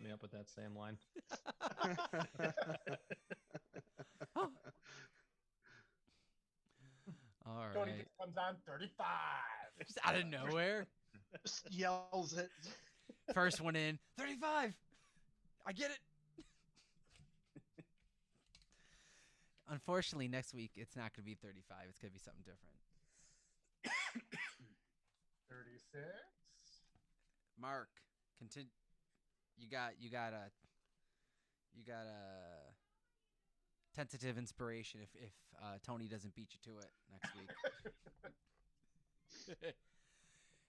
me up with that same line. All Tony right. just comes on 35. Just out of nowhere. Just yells it. First one in. 35. I get it. Unfortunately, next week it's not going to be 35. It's going to be something different. 36. Mark, continue. You got a tentative inspiration if Tony doesn't beat you to it next week.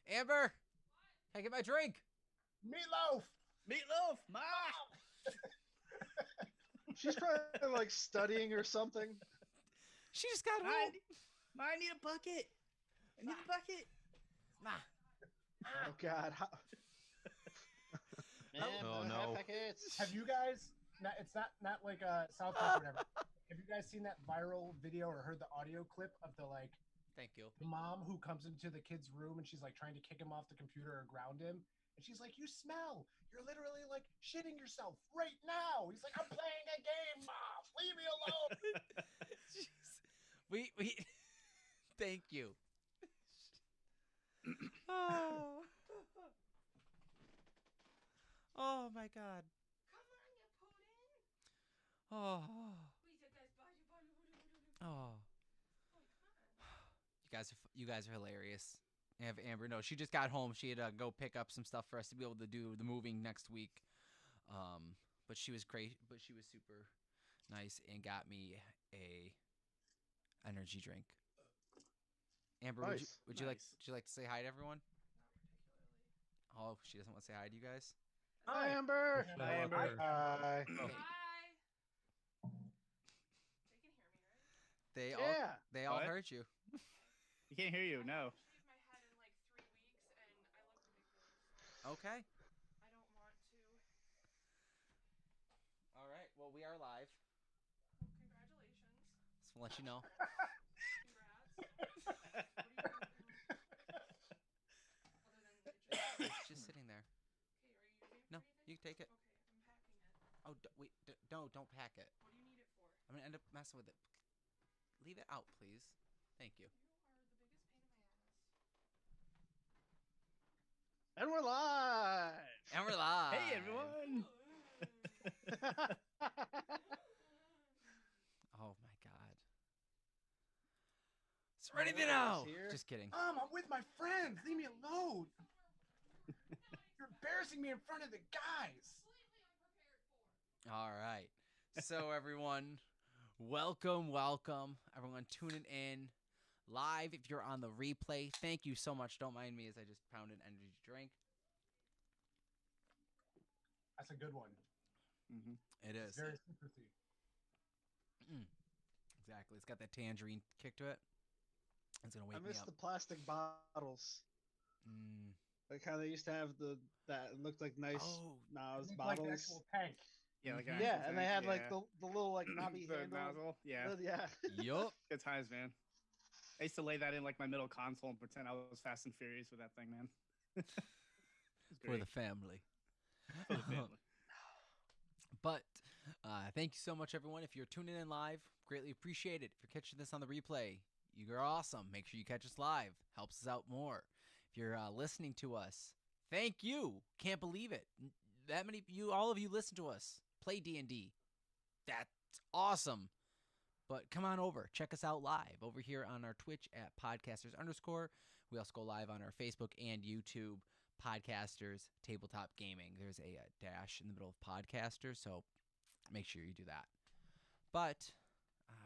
Amber, can I get my drink? Meatloaf. Ma! She's probably like studying or something. She just got home. I need a bucket. I need a bucket. Ma. Oh God. Man, oh no. Have you guys? It's not like South Park or whatever. Have you guys seen that viral video or heard the audio clip of the Thank you. the mom who comes into the kid's room and she's like trying to kick him off the computer or ground him? And she's like, "You smell. You're literally like shitting yourself right now." He's like, "I'm playing a game, Mom. Leave me alone." Jeez. We thank you. Oh. Oh my God. Come on, you pudding. Oh. Oh. You guys are hilarious. Have Amber? No, she just got home. She had to go pick up some stuff for us to be able to do the moving next week. But she was great. But she was super nice and got me a energy drink. Amber, Nice. would you like to say hi to everyone? Not particularly. Oh, she doesn't want to say hi to you guys. Hi, Amber. Hi, Amber. Hi. Hi. They can hear me, right? They Yeah. all What? heard you. You can't hear you. No. I shaved my head in like 3 weeks, and I look ridiculous. Okay. I don't want to. All right. Well, we are live. Well, congratulations. Just to let you know. Congrats. What are you doing? Other than It's just sitting there. okay, are you using it for No, anything? you can take it. Okay, I'm packing it. Oh, wait. No, don't pack it. What do you need it for? I'm going to end up messing with it. Leave it out, please. Thank you. You are the biggest pain in my ass. And we're live. And we're live. Hey, everyone. Oh, my God. It's ready to know. Here. Just kidding. Mom, I'm with my friends. Leave me alone. You're embarrassing me in front of the guys. Completely unprepared for. All right. So, everyone, welcome. Everyone tuning in live. If you're on the replay, thank you so much. Don't mind me as I just pound an energy drink. That's a good one. It It's is. very citrusy. Exactly. It's got that tangerine kick to it. It's going to I wake me miss up. the plastic bottles. Mm. Like how they used to have that looked like nice Oh, Nas It's like the bottles. actual tank. Yeah, like Yeah, and they had like the little like knobby the handle. nozzle. Yeah. Yeah. yup. Good times, man. I used to lay that in like my middle console and pretend I was Fast and Furious with that thing, man. It's For great. the family. For the family. But thank you so much, everyone. If you're tuning in live, greatly appreciate it. If you're catching this on the replay, you're awesome. Make sure you catch us live. Helps us out more. If you're listening to us, thank you. Can't believe it. That many all of you listen to us play D&D. That's awesome. But come on over. Check us out live over here on our Twitch at podcasters_. We also go live on our Facebook and YouTube, Podcasters Tabletop Gaming. There's a dash in the middle of Podcasters, so make sure you do that. But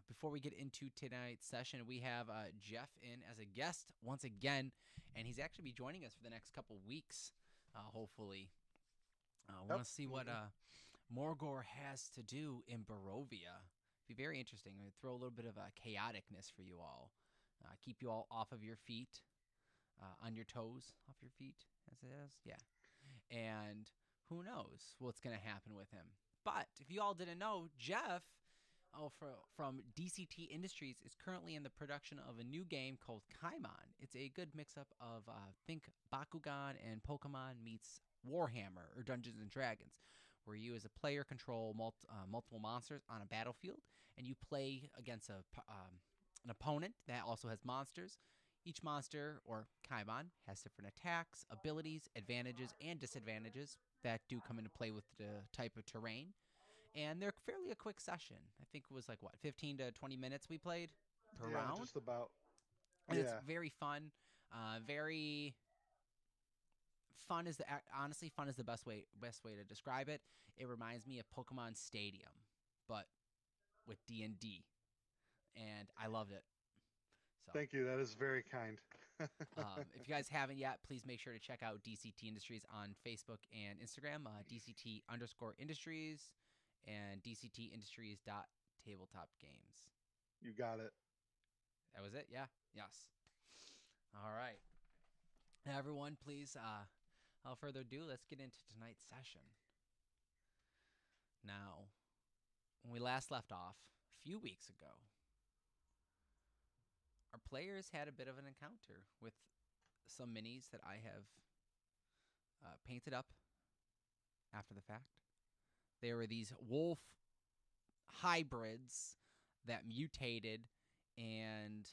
before we get into tonight's session, we have Jeff in as a guest once again, and he's actually be joining us for the next couple weeks, hopefully. I want to see what Morgor has to do in Barovia. Be very interesting. I'm going to throw a little bit of chaoticness for you all. Keep you all off of your feet, on your toes, off your feet, as it is. Yeah. And who knows what's going to happen with him. But if you all didn't know, Jeff from DCT Industries is currently in the production of a new game called Kaimon. It's a good mix-up of, think Bakugan and Pokemon meets Warhammer or Dungeons & Dragons, where you as a player control multiple monsters on a battlefield, and you play against an opponent that also has monsters. Each monster, or Kaimon, has different attacks, abilities, advantages, and disadvantages that do come into play with the type of terrain. And they're fairly a quick session. I think it was like, what, 15 to 20 minutes we played per Yeah, round? just about. And it's Yeah. very fun. Very fun is honestly fun is the best way to describe it. It reminds me of Pokemon Stadium, but with D&D, and I loved it. So Thank you. That is very kind. if you guys haven't yet, please make sure to check out DCT Industries on Facebook and Instagram, DCT_Industries and DCTindustries.tabletopgames. You got it. That was it? Yeah? Yes. All right. Now, everyone, please, without further ado, let's get into tonight's session. Now, when we last left off, a few weeks ago, our players had a bit of an encounter with some minis that I have painted up after the fact. There were these wolf hybrids that mutated and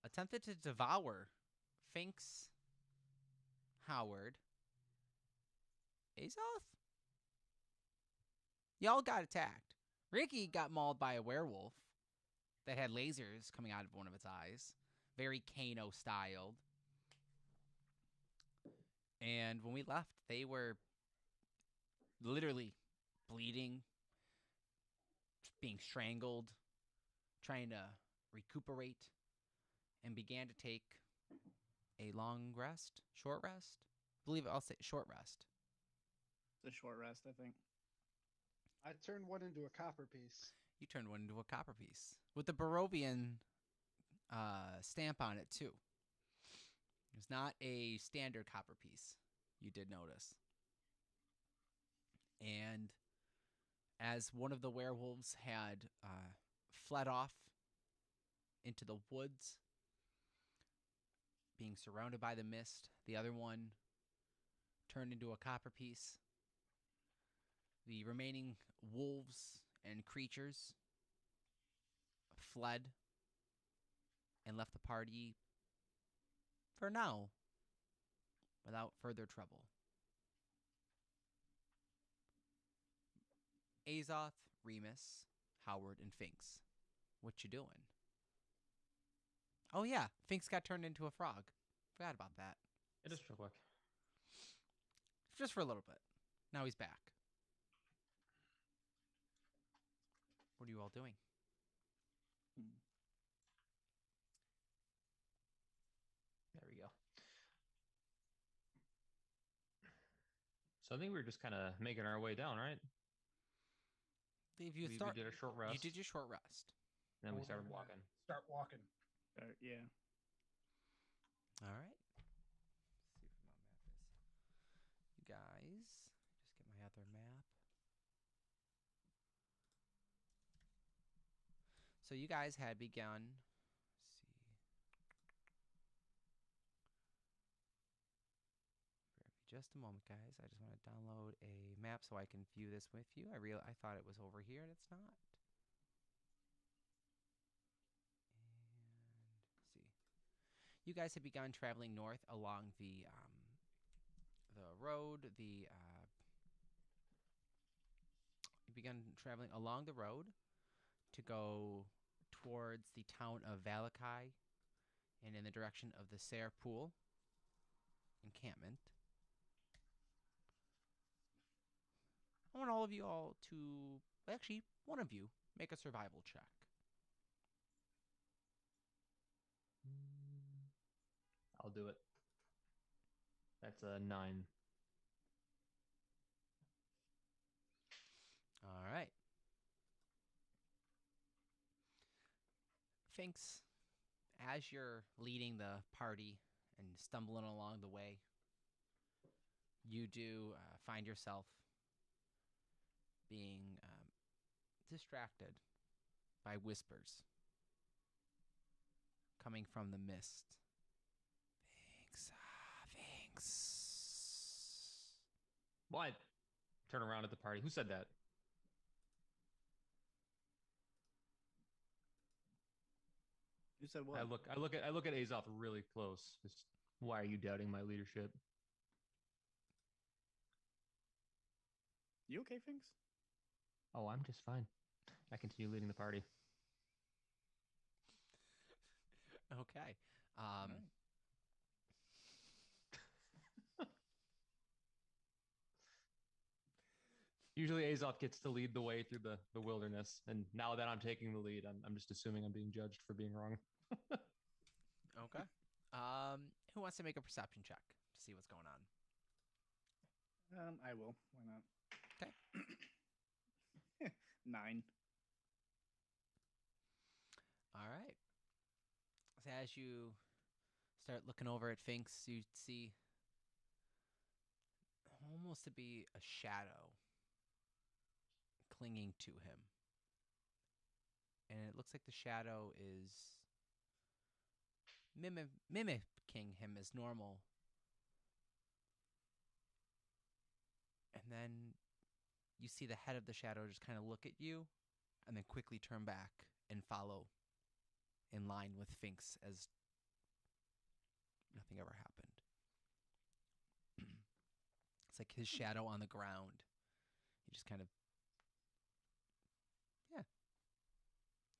attempted to devour Finks, Howard, Azoth. Y'all got attacked. Ricky got mauled by a werewolf that had lasers coming out of one of its eyes, very Kano styled. And when we left, they were literally bleeding, being strangled, trying to recuperate, and began to take a long rest, short rest. I believe I'll say short rest. It's a short rest, I think. I turned one into a copper piece. You turned one into a copper piece with the Barovian stamp on it too. It's not a standard copper piece. You did notice. And as one of the werewolves had fled off into the woods, being surrounded by the mist, the other one turned into a copper piece. The remaining wolves and creatures fled and left the party for now without further trouble. Azoth, Remus, Howard, and Finks. What you doing? Oh yeah, Finks got turned into a frog. Forgot about that. It is real quick. Just for a little bit. Now he's back. What are you all doing? There we go. So I think we were just kind of making our way down, right? If We did a short rest. You did your short rest. Then we We're started gonna walking. Start walking. Yeah. All right. Let's see if my map is. You guys, just get my other map. So you guys had begun. Let's see. Bear with me just a moment, guys. I just want to download a map so I can view this with you. I thought it was over here, and it's not. And see. You guys had begun traveling north along the road. You began traveling along the road to go towards the town of Valakai and in the direction of the Sayre Pool encampment. I want all of you all to, actually, one of you, make a survival check. I'll do it. That's a 9. All right. Finks, as you're leading the party and stumbling along the way, you do find yourself being distracted by whispers coming from the mist. Finks, Finks. What? turn around at the party. Who said that? You said what? I look at Azoth really close. Just, why are you doubting my leadership? You okay, Finks? Oh, I'm just fine. I continue leading the party. Okay. Alright. Usually Azoth gets to lead the way through the wilderness, and now that I'm taking the lead, I'm just assuming I'm being judged for being wrong. Okay. Who wants to make a perception check to see what's going on? I will. Why not? Okay. 9. All right. So as you start looking over at Finks, you see almost to be a shadow clinging to him. And it looks like the shadow is mimicking him as normal. And then you see the head of the shadow just kind of look at you and then quickly turn back and follow in line with Finks as nothing ever happened. It's like his shadow on the ground. He just kind of,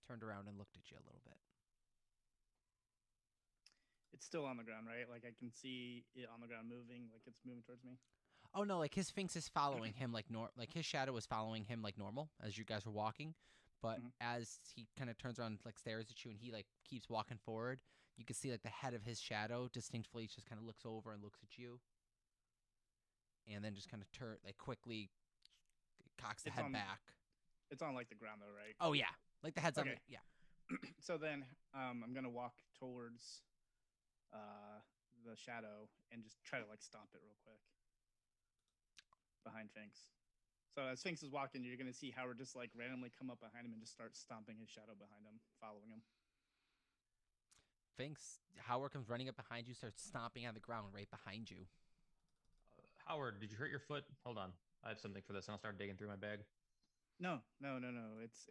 turned around and looked at you a little bit. It's still on the ground, right? Like I can see it on the ground moving, like it's moving towards me. Oh no, like his Sphinx is following him like like his shadow is following him like normal as you guys were walking, but as he kind of turns around, like stares at you, and he like keeps walking forward, you can see like the head of his shadow distinctly just kind of looks over and looks at you, and then just kind of like quickly cocks the It's head on- back. It's on like the ground though, right? Oh yeah, like the head's on. Okay. Yeah. So then I'm gonna walk towards the shadow and just try to like stomp it real quick behind Finks. So as Finks is walking, you're gonna see Howard just like randomly come up behind him and just start stomping his shadow behind him, following him. Finks, Howard comes running up behind you, starts stomping on the ground right behind you. Howard, did you hurt your foot? Hold on. I have something for this, and I'll start digging through my bag. No.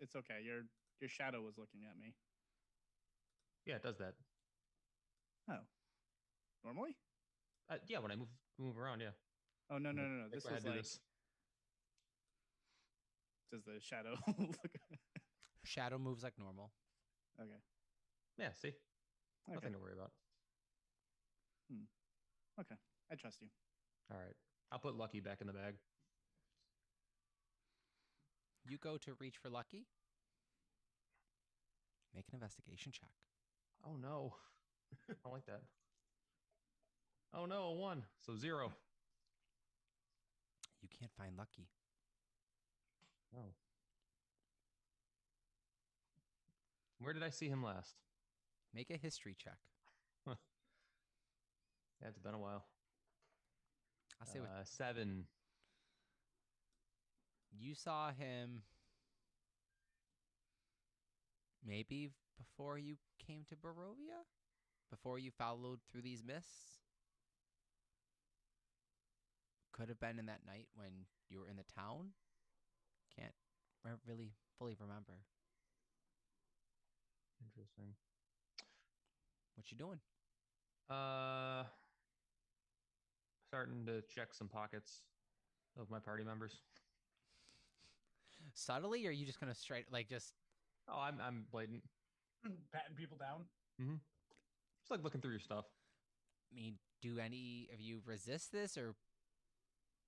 It's okay. Your shadow was looking at me. Yeah, it does that. Oh. Normally? Yeah, when I move around, yeah. Oh no. Like, This go ahead, was do like this. does the shadow look Shadow moves like normal. okay. Yeah, see? Okay. Nothing to worry about. Okay. I trust you. All right. I'll put Lucky back in the bag. You go to reach for Lucky. Make an investigation check. Oh, no. I don't like that. Oh, no, a 1. So 0. You can't find Lucky. Oh. Where did I see him last? Make a history check. Yeah, it's been a while. I'll say 7. you saw him maybe before you came to Barovia? Before you followed through these mists? Could have been in that night when you were in the town? Can't really fully remember. Interesting. What you doing? Starting to check some pockets of my party members. Subtly, or are you just gonna straight like just? Oh, I'm blatant. Patting people down. Mm-hmm. Just like looking through your stuff. I mean, do any of you resist this, or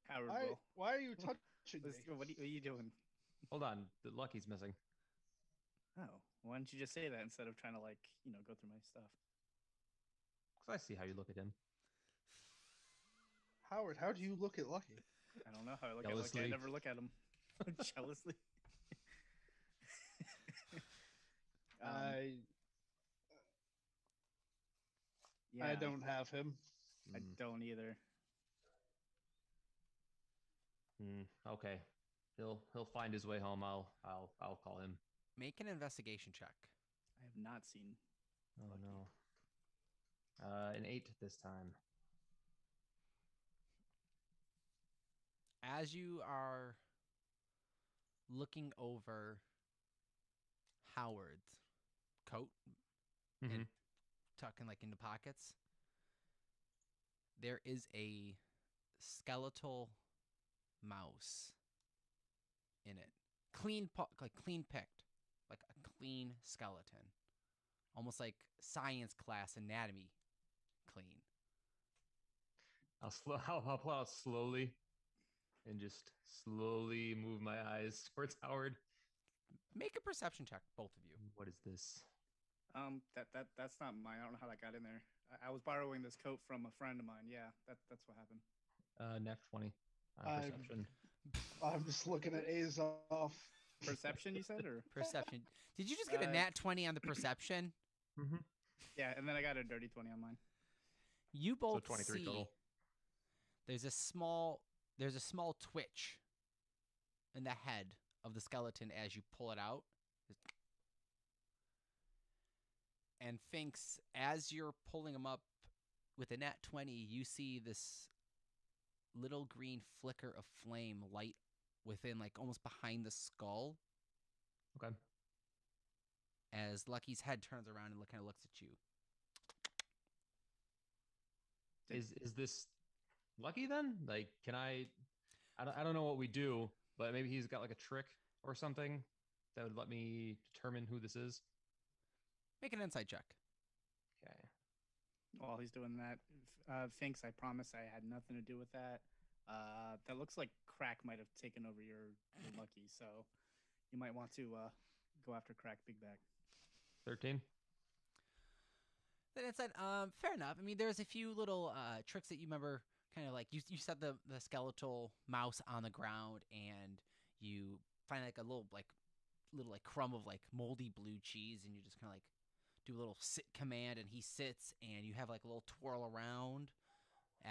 Howard Why, will. why are you touching me? What are you doing? Hold on, the Lucky's missing. Oh, why don't you just say that instead of trying to like, go through my stuff? Because I see how you look at him. Howard, how do you look at Lucky? I don't know how I look at Lucky. I Jealously. never look at him. Jealously. I Yeah, don't have him. I don't either. Okay. He'll find his way home. I'll call him. make an investigation check? I have not seen. Oh Lucky. no. An 8 this time. As you are looking over Howard's coat Mm-hmm. and tucking like into pockets, there is a skeletal mouse in it. Like clean picked, like a clean skeleton, almost like science class anatomy clean. I'll pull out slowly and just slowly move my eyes towards Howard. Make a perception check, both of you. What is this? That's not mine. I don't know how that got in there. I was borrowing this coat from a friend of mine. Yeah, that's what happened. Nat 20 on I'm- perception. I'm just looking at Azov. Perception, you said, or Perception. Did you just get a nat 20 on the perception? Mm-hmm. yeah, and then I got a dirty 20 on mine. You So both 23 see total. there's a small twitch in the head of the skeleton as you pull it out. And Finks, as you're pulling him up with a nat 20, you see this little green flicker of flame light within, like, almost behind the skull. Okay. As Lucky's head turns around and kind of looks at you. Is this Lucky then? Like, can I don't know what we do, but maybe he's got like a trick or something that would let me determine who this is. Make an insight check. Okay. While he's doing that, Finks, I promise I had nothing to do with that. That looks like Crack might have taken over your Lucky, so you might want to go after Crack Big Back. 13. Then it said, fair enough. I mean, there's a few little tricks that you remember, kind of like you set the skeletal mouse on the ground, and you find like a little crumb of like moldy blue cheese, and you just kind of like do a little sit command, and he sits, and you have like a little twirl around.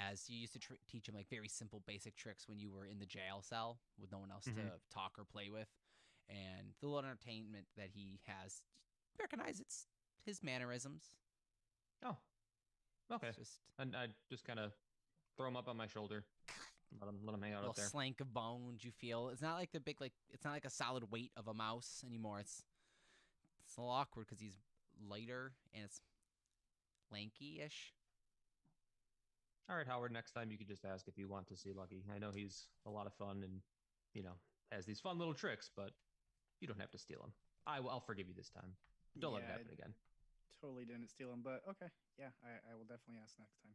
As you used to teach him like very simple, basic tricks when you were in the jail cell with no one else to talk or play with, and the little entertainment that he has, recognize it's his mannerisms. Oh. Okay. It's just And I just kind of throw him up on my shoulder. Let him hang a out little up there. slank of bones you feel. It's not like the big, like, it's not like a solid weight of a mouse anymore. It's a little awkward because he's lighter and it's lanky-ish. All right, Howard, next time you could just ask if you want to see Lucky. I know he's a lot of fun and, has these fun little tricks, but you don't have to steal him. I'll forgive you this time. Don't let it Yeah, happen again. Totally didn't steal him, but okay. Yeah, I will definitely ask next time.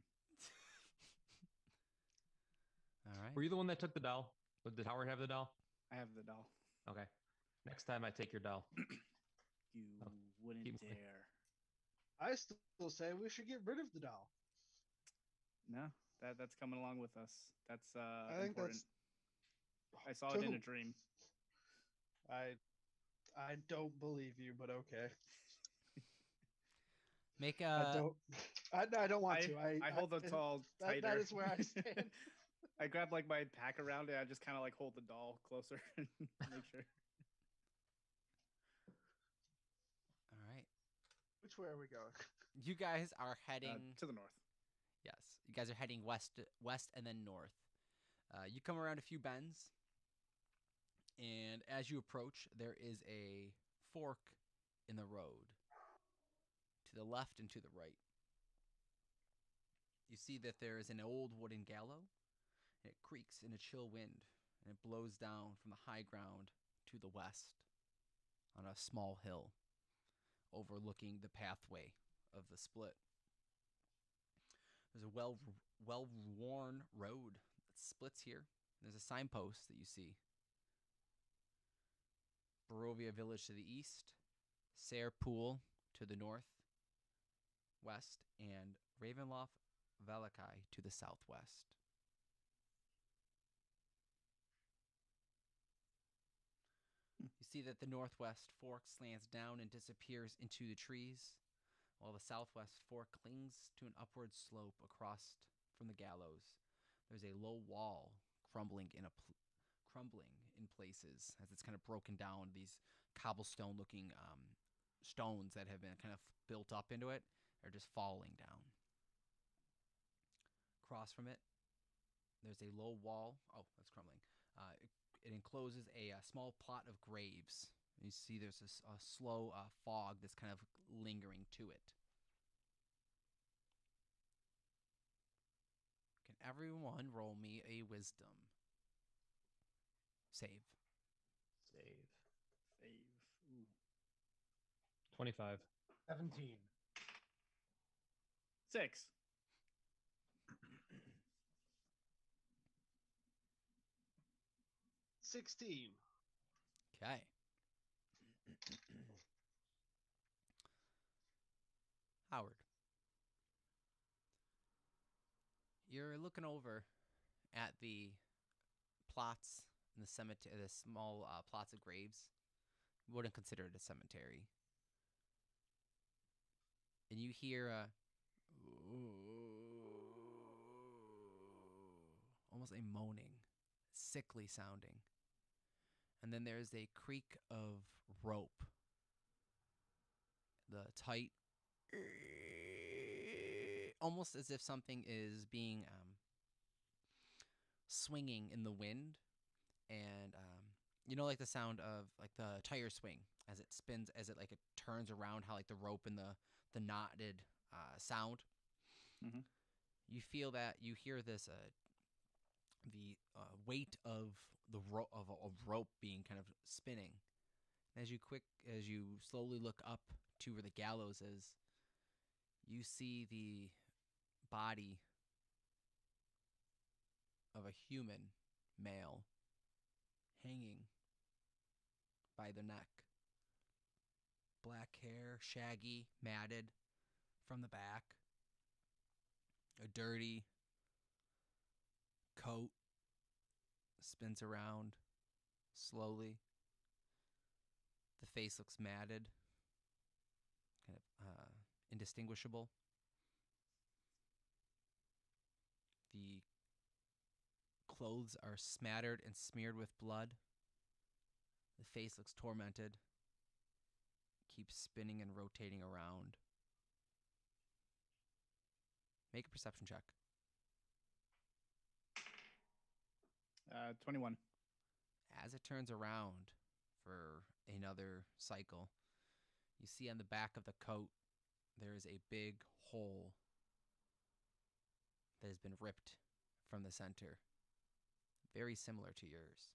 All right. Were you the one that took the doll? Did Howard have the doll? I have the doll. Okay. Next time I take your doll. You Oh, wouldn't keep moving. dare. I still say we should get rid of the doll. No, that's coming along with us. That's I think important. I saw To it in who? a dream. I don't believe you, but okay. Make I a don't want to. I hold the doll tighter. That is where I stand. I grab like my pack around it. I just kind of like hold the doll closer and make sure. all right. Which way are we going? You guys are heading To the north. Yes, you guys are heading west, and then north. You come around a few bends, and as you approach, there is a fork in the road to the left and to the right. You see that there is an old wooden gallows, and it creaks in a chill wind, and it blows down from the high ground to the west on a small hill overlooking the pathway of the split. There's a well-worn road that splits here. There's a signpost that you see. Barovia Village to the east, Sayre Pool to the north, west, and Ravenloft Valakai to the southwest. You see that the northwest fork slants down and disappears into the trees, while the southwest fork clings to an upward slope across from the gallows. There's a low wall crumbling in places as it's kind of broken down. These cobblestone-looking stones that have been kind of built up into it are just falling down. Across from it, there's a low wall. Oh, that's crumbling. It encloses a small plot of graves. You see there's a slow fog that's kind of lingering to it. Can everyone roll me a wisdom save? Save. Save. Ooh. 25. 17. 6. 16. Okay. Howard, you're looking over at the plots in the cemetery, the small plots of graves. You wouldn't consider it a cemetery. And you hear almost a moaning, sickly sounding. And then there's a creak of rope. The tight, almost as if something is being swinging in the wind. And like the sound of like the tire swing as it spins, as it like it turns around, how like the rope and the knotted sound. Mhm. You feel that, you hear this the weight of the of rope being kind of spinning. As you slowly look up to where the gallows is, you see the body of a human male hanging by the neck. Black hair, shaggy, matted from the back. A dirty coat spins around slowly. The face looks matted, kind of indistinguishable. The clothes are smattered and smeared with blood. The face looks tormented, keeps spinning and rotating around. Make a perception check. 21. As it turns around for another cycle, you see on the back of the coat there is a big hole that has been ripped from the center, very similar to yours.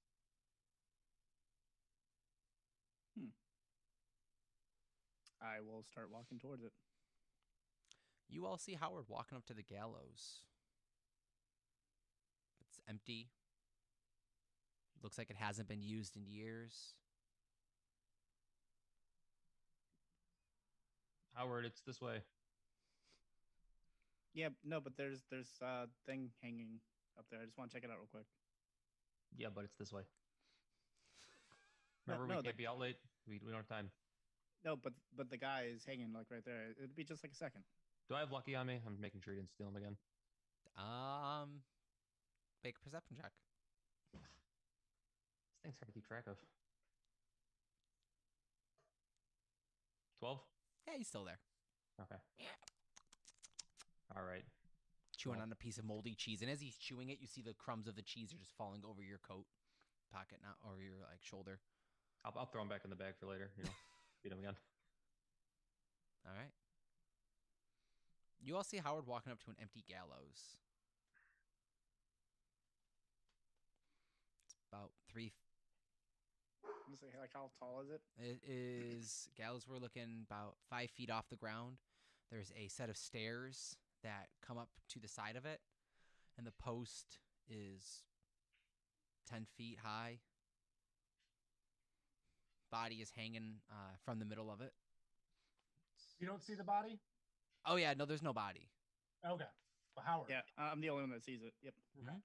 I will start walking towards it. You all see Howard walking up to the gallows. It's empty. Looks like it hasn't been used in years. Howard, it's this way. Yeah, no, but there's a thing hanging up there. I just want to check it out real quick. Yeah, but it's this way. No, Remember, no, we can't be out late. We don't have time. No, but the guy is hanging like right there. It'd be just like a second. Do I have Lucky on me? I'm making sure you didn't steal him again. Make a perception check. This thing's hard to keep track of. 12? Yeah, he's still there. Okay. All right. Chewing Well. on a piece of moldy cheese. And as he's chewing it, you see the crumbs of the cheese are just falling over your coat pocket, not over your like shoulder. I'll throw him back in the bag for later. Beat him again. All right. You all see Howard walking up to an empty gallows. It's about 3. I'm gonna say, like, how tall is it? It is, gallows we're looking about 5 feet off the ground. There's a set of stairs that come up to the side of it, and the post is 10 feet high. Body is hanging from the middle of it. You don't see the body? Oh yeah, no, there's no body. Okay. But Howard. Yeah, I'm the only one that sees it. Yep. Okay. Mhm. All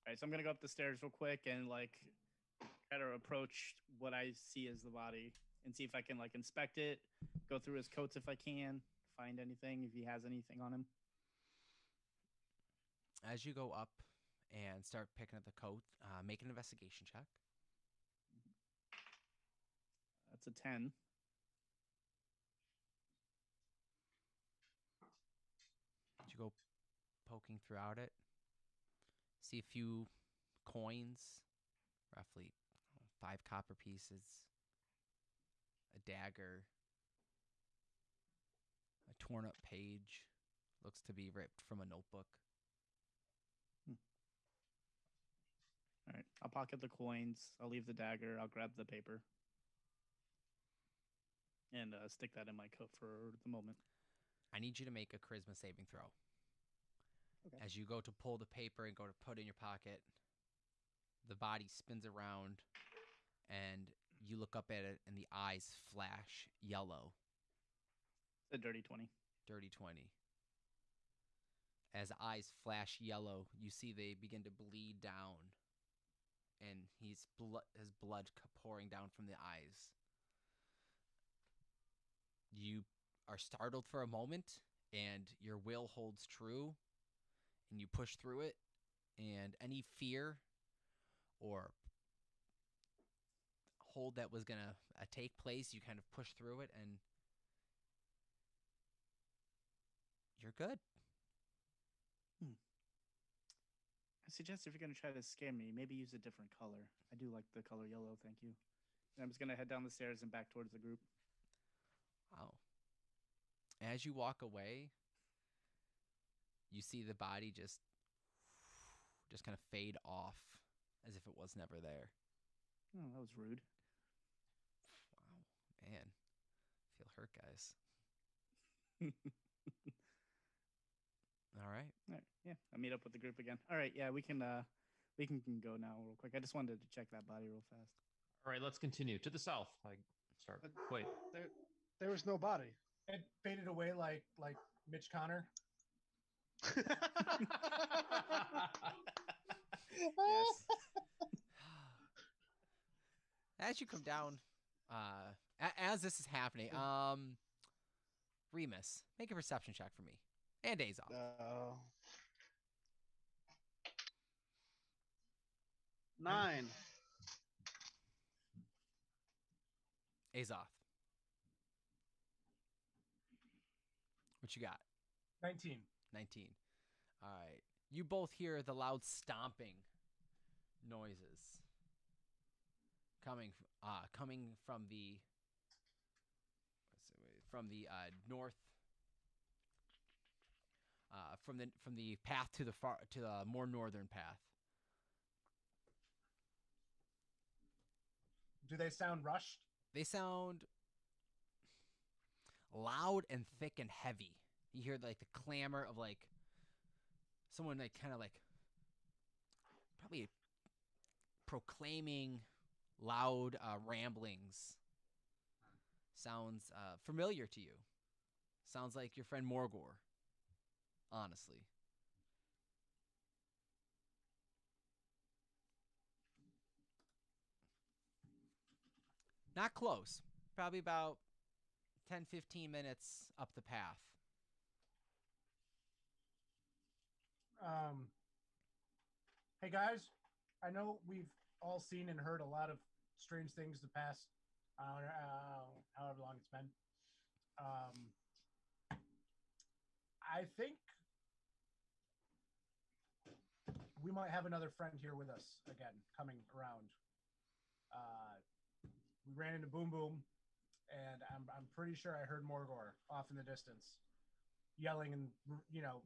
right, so I'm gonna go up the stairs real quick and like try to approach what I see as the body and see if I can like inspect it, go through his coats if I can, find anything if he has anything on him. As you go up and start picking up the coat, make an investigation check. That's a 10. As you go poking throughout it, see a few coins, roughly 5 copper pieces, a dagger, a torn up page, looks to be ripped from a notebook. All right. I'll pocket the coins. I'll leave the dagger. I'll grab the paper. And stick that in my coat for the moment. I need you to make a charisma saving throw. Okay. As you go to pull the paper and go to put it in your pocket, the body spins around and you look up at it and the eyes flash yellow. It's a dirty 20. Dirty 20. As the eyes flash yellow, you see they begin to bleed down and his blood pouring down from the eyes. You are startled for a moment and your will holds true and you push through it, and any fear or hold that was going to take place, you kind of push through it and you're good. I suggest if you're going to try to scare me, maybe use a different color. I do like the color yellow, thank you. And I'm just going to head down the stairs and back towards the group. Wow. As you walk away, you see the body just kind of fade off as if it was never there. Oh, that was rude. Wow, man. I feel hurt, guys. All right. All right. Yeah, I'll meet up with the group again. All right. Yeah, we can go now real quick. I just wanted to check that body real fast. All right, let's continue to the south. Wait. There was no body. It faded away like Mitch Connor. Yes. As you come down, as this is happening, Remus, make a perception check for me. And days off. 9. Azoth. What you got? 19. 19. All right. You both hear the loud stomping noises coming from the north, from the path to the more northern path. Do they sound rushed? They sound loud and thick and heavy. You hear like the clamor of like someone like kind of like probably proclaiming loud ramblings. Sounds familiar to you. Sounds like your friend Morgor, honestly. Not close. Probably about 10, 15 minutes up the path. Hey guys, I know we've all seen and heard a lot of strange things the past however long it's been. I think we might have another friend here with us again, coming around. We ran into Boom Boom, and I'm pretty sure I heard Morgor off in the distance, yelling and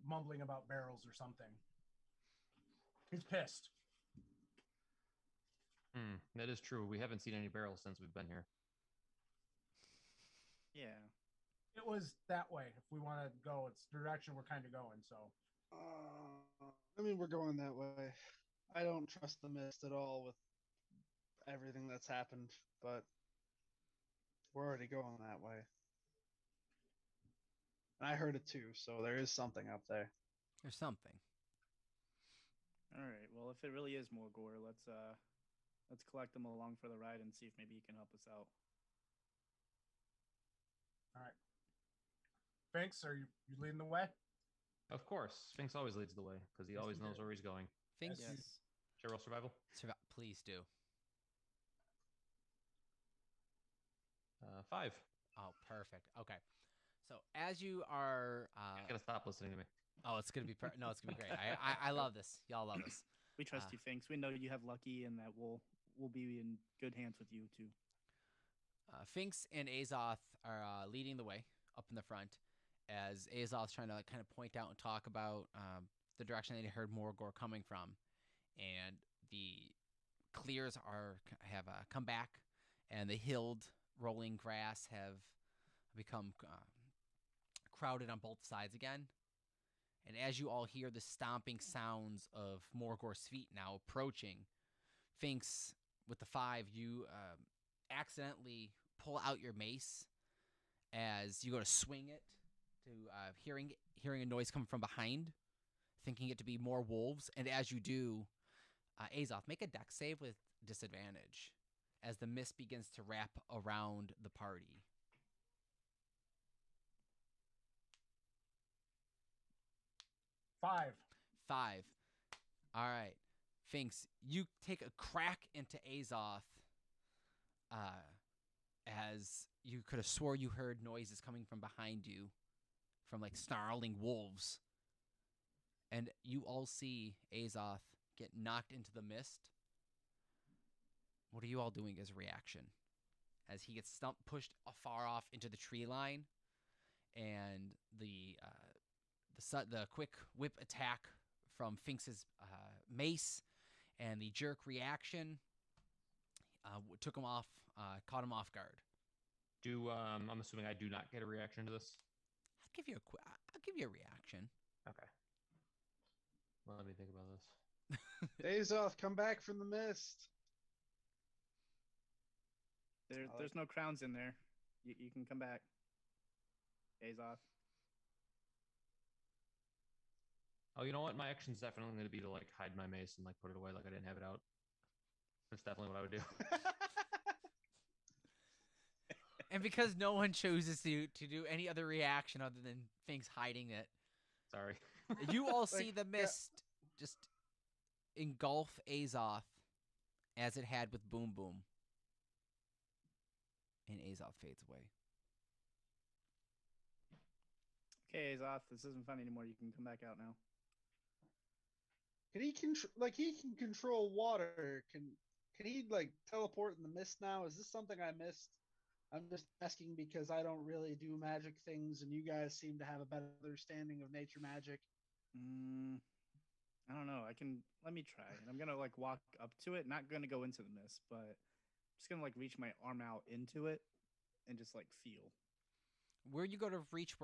mumbling about barrels or something. He's pissed. That is true. We haven't seen any barrels since we've been here. Yeah. It was that way. If we want to go, it's the direction we're kind of going. So, I mean, we're going that way. I don't trust the mist at all with everything that's happened, but we're already going that way. And I heard it too, so there is something up there. There's something. All right. Well, if it really is Morgor, let's collect them along for the ride and see if maybe he can help us out. all right. Finks, are you leading the way? Of course, Sphinx always leads the way because he Yes, always he knows did. where he's going. Things. Yes. Should I roll survival? Please do. 5. Oh, perfect. Okay. So as you are, You gotta stop listening to me. oh, it's gonna be no, it's gonna be great. I love this. Y'all love this. We trust you, Finks. We know you have Lucky and that we'll we'll be in good hands with you too. Finks and Azoth are leading the way up in the front, as Azoth's trying to kind of point out and talk about the direction that he heard Morgor coming from, and the clears have come back, and the hilled rolling grass have become crowded on both sides again. And as you all hear the stomping sounds of Morgor's feet now approaching, Finks, with the 5, you accidentally pull out your mace as you go to swing it, to hearing a noise come from behind, thinking it to be more wolves. And as you do, Azoth, make a dex save with disadvantage as the mist begins to wrap around the party. 5. 5. All right. Finks, you take a crack into Azoth as you could have swore you heard noises coming from behind you, from like snarling wolves. And you all see Azoth get knocked into the mist. What are you all doing as a reaction? As he gets pushed far off into the tree line, and the quick whip attack from Finks's mace and the jerk reaction took him off, caught him off guard. I'm assuming I do not get a reaction to this. I'll give you a reaction. Okay. Well, let me think about this. Azoth, come back from the mist. There's no crowns in there. You can come back. Azoth. Oh, you know what? My action's definitely going to be to like hide my mace and like put it away like I didn't have it out. That's definitely what I would do. And because no one chooses to do any other reaction other than Finks hiding it, Sorry. you all see the mist just engulf Azoth as it had with Boom Boom. And Azoth fades away. Okay, Azoth, this isn't fun anymore. You can come back out now. Can he he can control water? Can he like teleport in the mist now? Is this something I missed? I'm just asking because I don't really do magic things, and you guys seem to have a better understanding of nature magic. I don't know. Let me try. And I'm gonna like walk up to it. Not gonna go into the mist, but I'm just gonna like reach my arm out into it and just like feel. Where you go to reach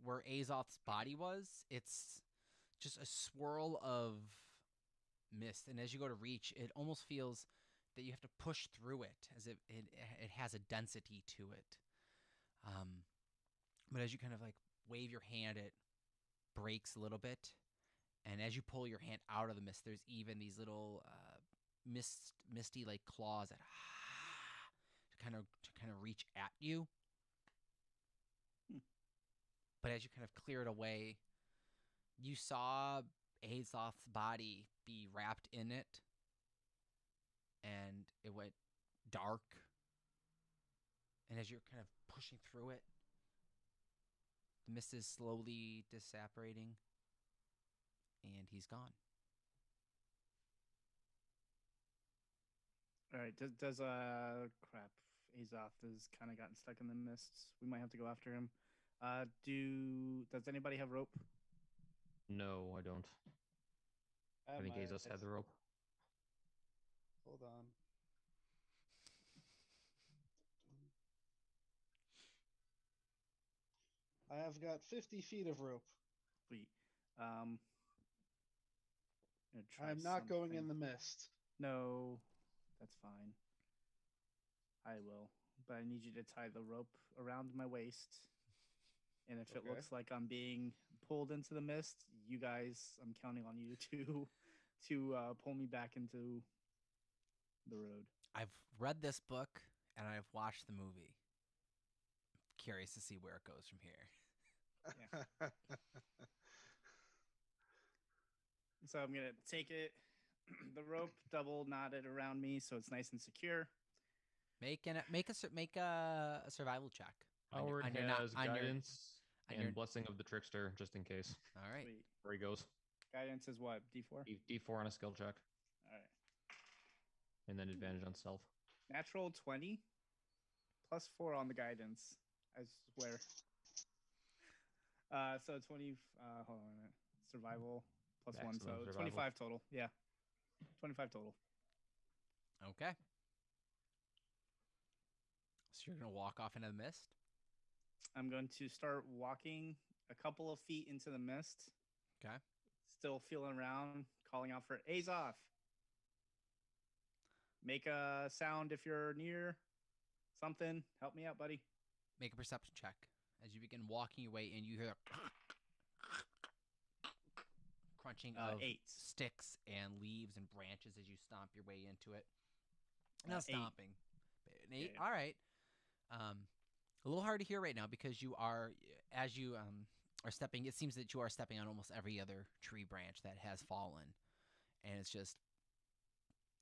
where Azoth's body was, it's just a swirl of mist, and as you go to reach, it almost feels that you have to push through it, as it has a density to it. But as you kind of like wave your hand, it breaks a little bit, and as you pull your hand out of the mist, there's even these little misty like claws that to kind of reach at you. But as you kind of clear it away, you saw Azoth's body be wrapped in it, and it went dark. And as you're kind of pushing through it, the mist is slowly disapparating, and he's gone. All right. Does crap? Azoth has kind of gotten stuck in the mists. We might have to go after him. Does anybody have rope? No, I don't. I think Azos had the rope. Hold on. I have got 50 feet of rope. Sweet. I'm not going in the mist. No, that's fine. I will, but I need you to tie the rope around my waist. And if it looks like I'm being pulled into the mist, you guys, I'm counting on you to pull me back into the road. I've read this book and I've watched the movie. I'm curious to see where it goes from here. So I'm gonna take it, the rope, double knotted around me, so it's nice and secure. Make a survival check. Howard on your has on your- guidance on and your- blessing of the trickster, just in case. All right. Sweet. Where he goes. Guidance is what? D4? D4 on a skill check. All right. and then advantage on stealth. Natural 20 plus 4 on the guidance. I swear. So 20. Hold on a minute. Survival plus 1. Maximum So survival. 25 total. Yeah. 25 total. Okay. So you're going to walk off into the mist? I'm going to start walking a couple of feet into the mist. Okay. Still feeling around, calling out for Azoth. Make a sound if you're near. Something. Help me out, buddy. Make a perception check. As you begin walking your way in, you hear the crunching of 8. sticks and leaves and branches as you stomp your way into it. Not 8. stomping. An 8? Yeah. All right. A little hard to hear right now because you are, as you are stepping, it seems that you are stepping on almost every other tree branch that has fallen. And it's just,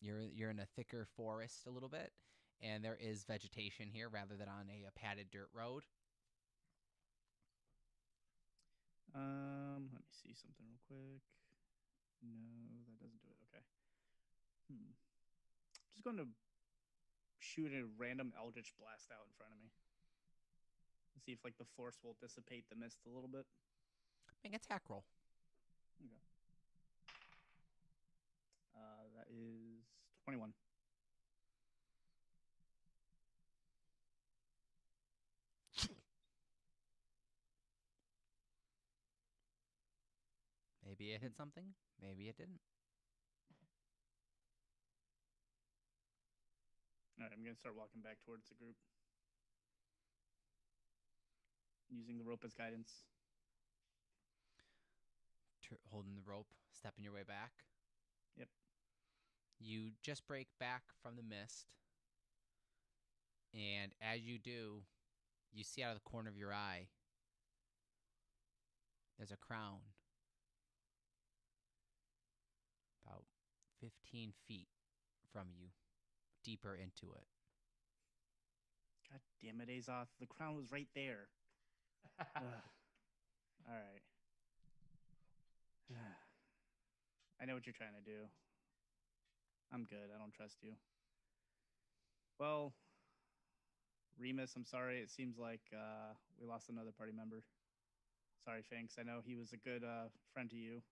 you're in a thicker forest a little bit. And there is vegetation here rather than on a padded dirt road. Let me see something real quick. No, that doesn't do it. Okay. Just going to shoot a random eldritch blast out in front of me. See if like the force will dissipate the mist a little bit. Make an attack roll. Okay. That is 21. Maybe it hit something. Maybe it didn't. All right, I'm going to start walking back towards the group. Using the rope as guidance. Holding the rope, stepping your way back. Yep. You just break back from the mist. And as you do, you see out of the corner of your eye, there's a crown. About 15 feet from you, deeper into it. God damn it, Azoth. The crown was right there. All right. I know what you're trying to do. I'm good. I don't trust you. Well, Remus, I'm sorry. It seems like we lost another party member. Sorry, Finks. I know he was a good friend to you.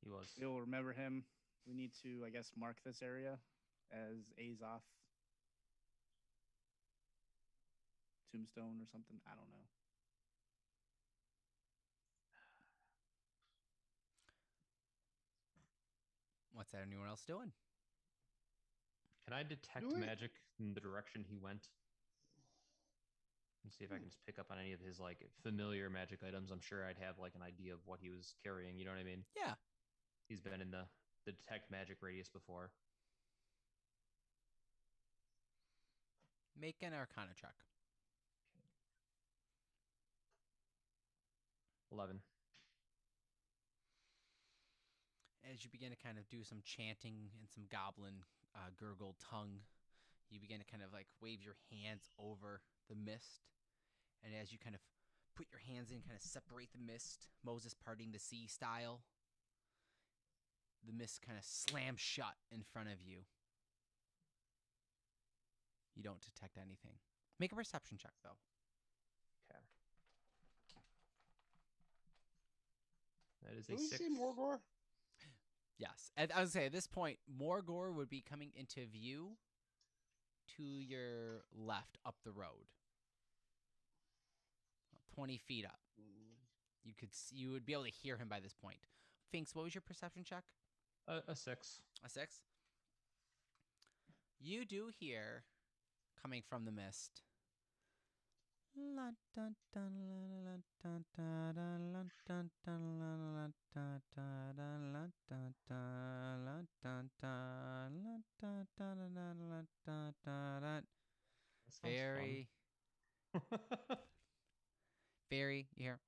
He was. You'll remember him. We need to, I guess, mark this area as Azoth tombstone or something. I don't know. What's that anyone else doing? Can I detect Do it. magic in the direction he went? And see if I can just pick up on any of his like familiar magic items. I'm sure I'd have like an idea of what he was carrying. You know what I mean? Yeah. He's been in the detect magic radius before. Make an Arcana check. 11. As you begin to kind of do some chanting and some goblin gurgled tongue, you begin to kind of like wave your hands over the mist. And as you kind of put your hands in, kind of separate the mist, Moses parting the sea style, the mist kind of slams shut in front of you. You don't detect anything. Make a perception check, though. Okay. That is Do a we 6. see Morgor? Yes. I would say at this point, Morgor would be coming into view to your left up the road. 20 feet up. You would be able to hear him by this point. Finks, what was your perception check? A 6. A 6? You do hear, coming from the mist, That sounds very, fun. very, you hear,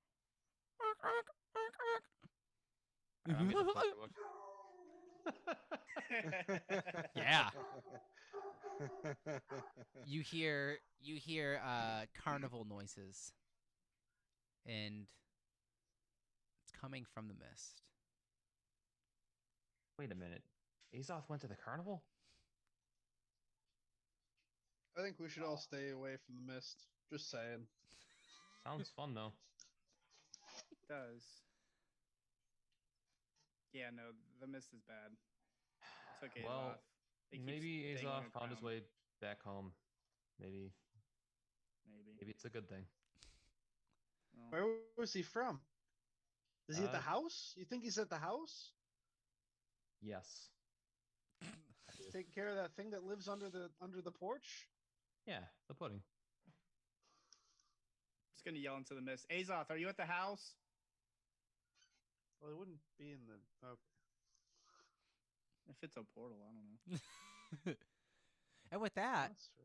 I'm gonna fuck it up. yeah. You hear carnival noises, and it's coming from the mist. Wait a minute. Azoth went to the carnival? I think we should all stay away from the mist. Just saying. Sounds fun though. It does. Yeah, no, the mist is bad. Took Azoth. Well, It keeps maybe dangling Azov found his around. way back home. Maybe Maybe. it's a good thing. Well, Where was he from? Is he at the Uh, house? You think he's at the house? Yes. He's taking care of that thing that lives under the porch? Yeah, the pudding. just gonna yell into the mist. Azoth, are you at the house? Well, it wouldn't be in the. Okay. If it's a portal, I don't know. And with that, That's true.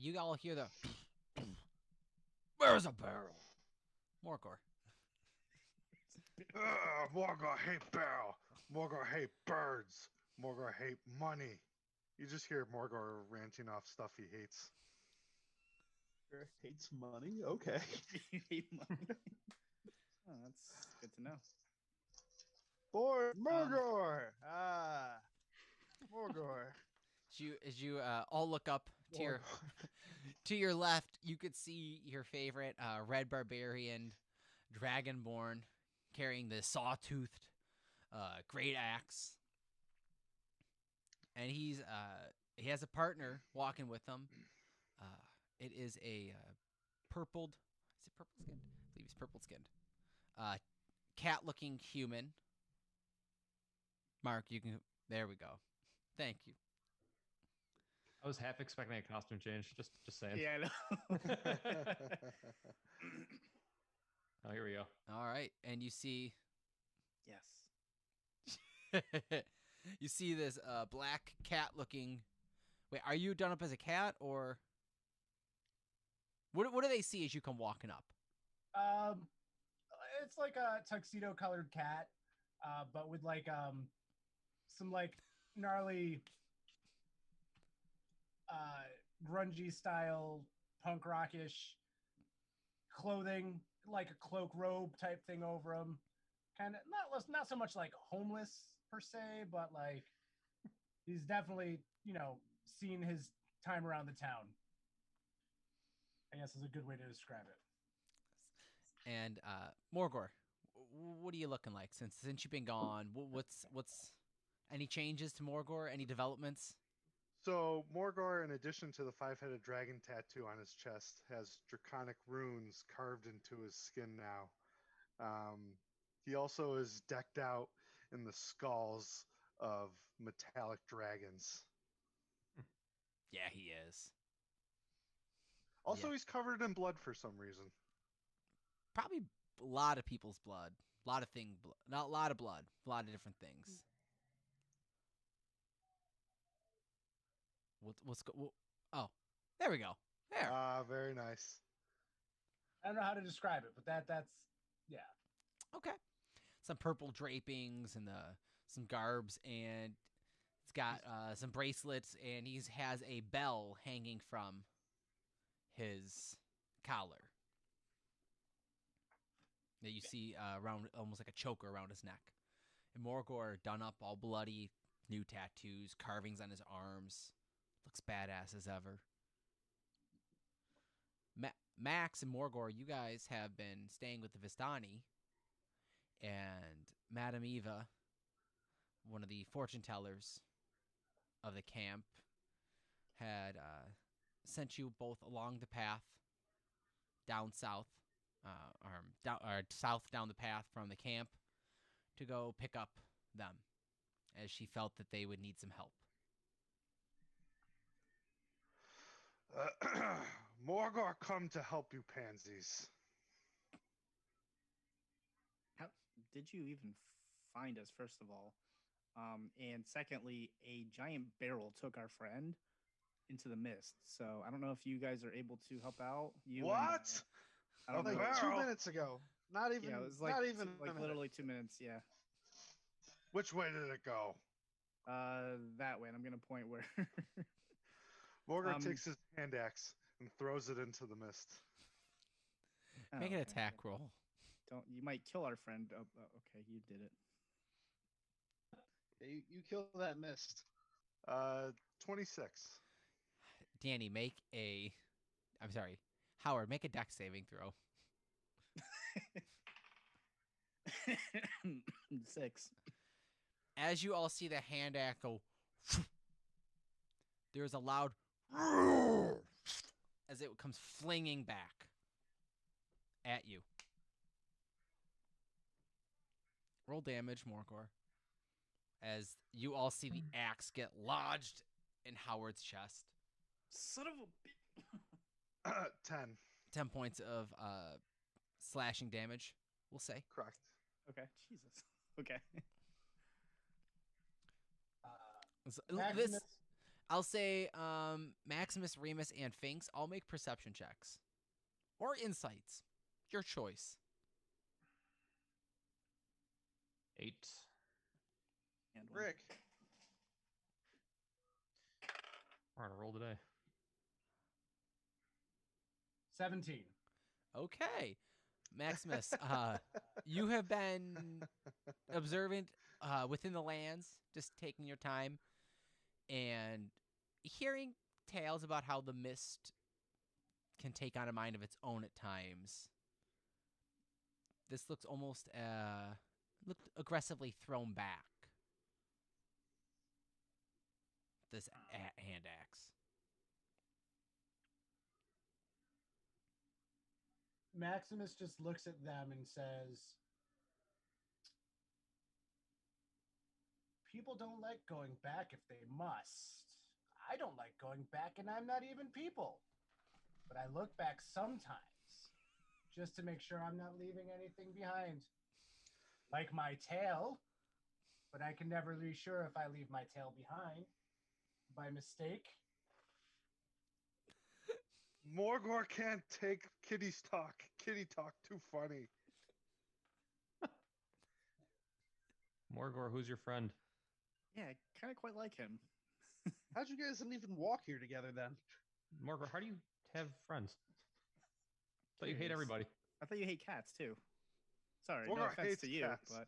you all hear the. Where's a barrel? Morgor. Morgar hate barrel. Morgar hate birds. Morgar hate money. You just hear Morgar ranting off stuff he hates. Sure hates money. Okay. You hate money. Oh, that's good to know. Boy, Morgor. Morgor. As you all look up to your to your left, you could see your favorite red barbarian, dragonborn, carrying the sawtoothed great axe, and he has a partner walking with him. It is a purpled. Is it purple skinned? I believe he's purple skinned. Cat-looking human. Mark, you can. There we go. Thank you. I was half expecting a costume change. Just saying. Yeah, I know. Oh, here we go. All right, and you see Yes. you see this black cat-looking. Wait, are you done up as a cat or what? What do they see as you come walking up? It's like a tuxedo colored cat, but with like some like gnarly grungy style punk rockish clothing, like a cloak robe type thing over him. Kind of not so much like homeless per se, but like he's definitely, seen his time around the town. I guess is a good way to describe it. And Morgor, what are you looking like since you've been gone? What's any changes to Morgor? Any developments? So Morgar, in addition to the 5-headed dragon tattoo on his chest, has draconic runes carved into his skin now. He also is decked out in the skulls of metallic dragons. Yeah, he is. Also, Yeah. he's covered in blood for some reason. Probably a lot of people's blood, a lot of not a lot of blood, a lot of different things. Oh, there we go. There. Ah, very nice. I don't know how to describe it, but that's yeah. Okay. Some purple drapings and some garbs, and it's got some bracelets, and he has a bell hanging from his collar that you see around, almost like a choker around his neck. And Morgor done up, all bloody, new tattoos, carvings on his arms. Looks badass as ever. Max and Morgor, you guys have been staying with the Vistani, and Madame Eva, one of the fortune tellers of the camp, had sent you both along the path down south, or south down the path from the camp to go pick up them, as she felt that they would need some help. Morgar come to help you, pansies. How did you even find us, first of all? And secondly, a giant barrel took our friend into the mist. So I don't know if you guys are able to help out. What? I don't Like know. that? 2 minutes ago. Not even. Yeah, it was not even a like minute. literally 2 minutes. Yeah. Which way did it go? That way. And I'm gonna point where. Morgar takes his hand axe and throws it into the mist. Make an okay. attack roll. You might kill our friend. Oh, okay, you did it. You kill that mist. 26. Danny, Howard, make a dex saving throw. 6. As you all see the hand axe go, there's a loud as it comes flinging back at you. Roll damage, Morgor. As you all see the axe get lodged in Howard's chest. Son of a bitch. 10. 10 points of slashing damage, we'll say. Correct. Okay, Jesus. Okay. So, Maximus, I'll say Maximus, Remus, and Finks all make perception checks. Or insights. Your choice. 8. And one. Rick. We're on a roll today. 17. Okay. Maximus, you have been observant within the lands, just taking your time and hearing tales about how the mist can take on a mind of its own at times. This looks almost looked aggressively thrown back. This hand axe. Maximus just looks at them and says, people don't like going back if they must. I don't like going back, and I'm not even people. But I look back sometimes just to make sure I'm not leaving anything behind. Like my tail, but I can never be sure if I leave my tail behind by mistake. Morgor can't take Kitty's talk. Kitty talk too funny. Morgor, who's your friend? Yeah, I kind of quite like him. How'd you guys even walk here together then? Morgor, how do you have friends? But you hate Curious. everybody. I thought you hate cats too. Sorry, no Morgor offense hates to you, cats. but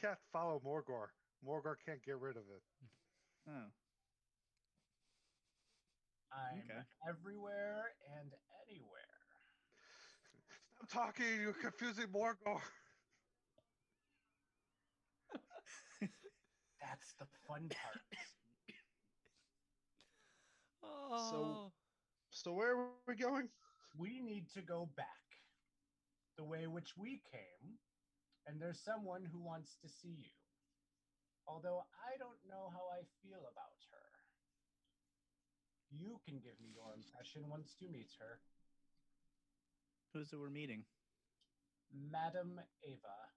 Cat follow Morgor. Morgor can't get rid of it. oh, I'm Okay. everywhere and anywhere. Stop talking. You're confusing Morgor. That's the fun part. Oh. So where are we going? We need to go back the way which we came, and there's someone who wants to see you. Although I don't know how I feel about her. You can give me your impression once you meet her. who's it we're meeting? Madam Ava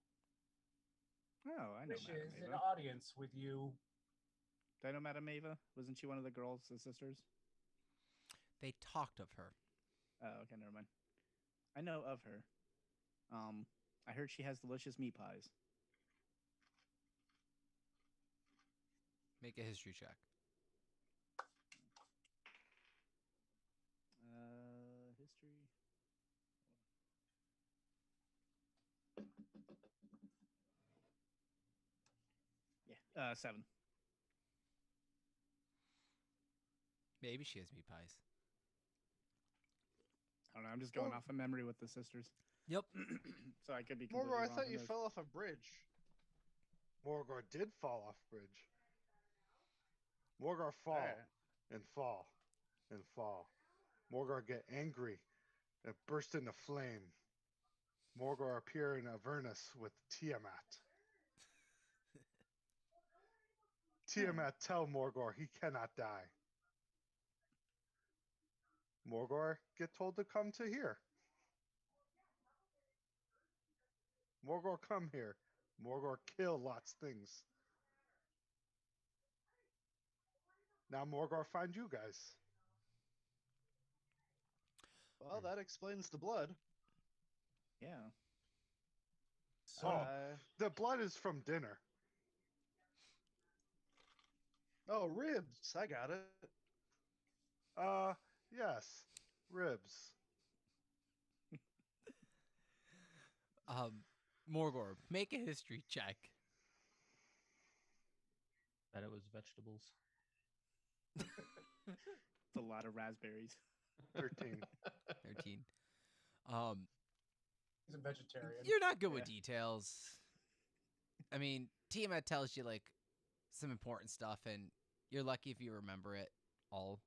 Oh, I know Madam wishes an Ava. audience with you. Do I know Madam Ava? Wasn't she one of the girls, the sisters? They talked of her. Oh, okay, never mind. I know of her. I heard she has delicious meat pies. Make a history check. History. Yeah, 7. Maybe she has meat pies. I don't know. I'm just going Oh. off of memory with the sisters. Yep. So I could be completely Morgor, I wrong. thought Who you knows? fell off a bridge. Morgor did fall off bridge. Morgor fall Alright. and fall and fall. Morgor get angry and burst into flame. Morgor appear in Avernus with Tiamat. Tiamat tell Morgor he cannot die. Morgor get told to come to here. Morgor come here. Morgor kill lots things. Now Morgor find you guys. Well, that explains the blood. Yeah. So, The blood is from dinner. Oh, ribs. I got it. Yes. Ribs. Morgor, make a history check. That it was vegetables. lot of raspberries. 13. 13. He's a vegetarian. You're not good with Yeah. details. I mean, Tiamat tells you like some important stuff, and you're lucky if you remember it all.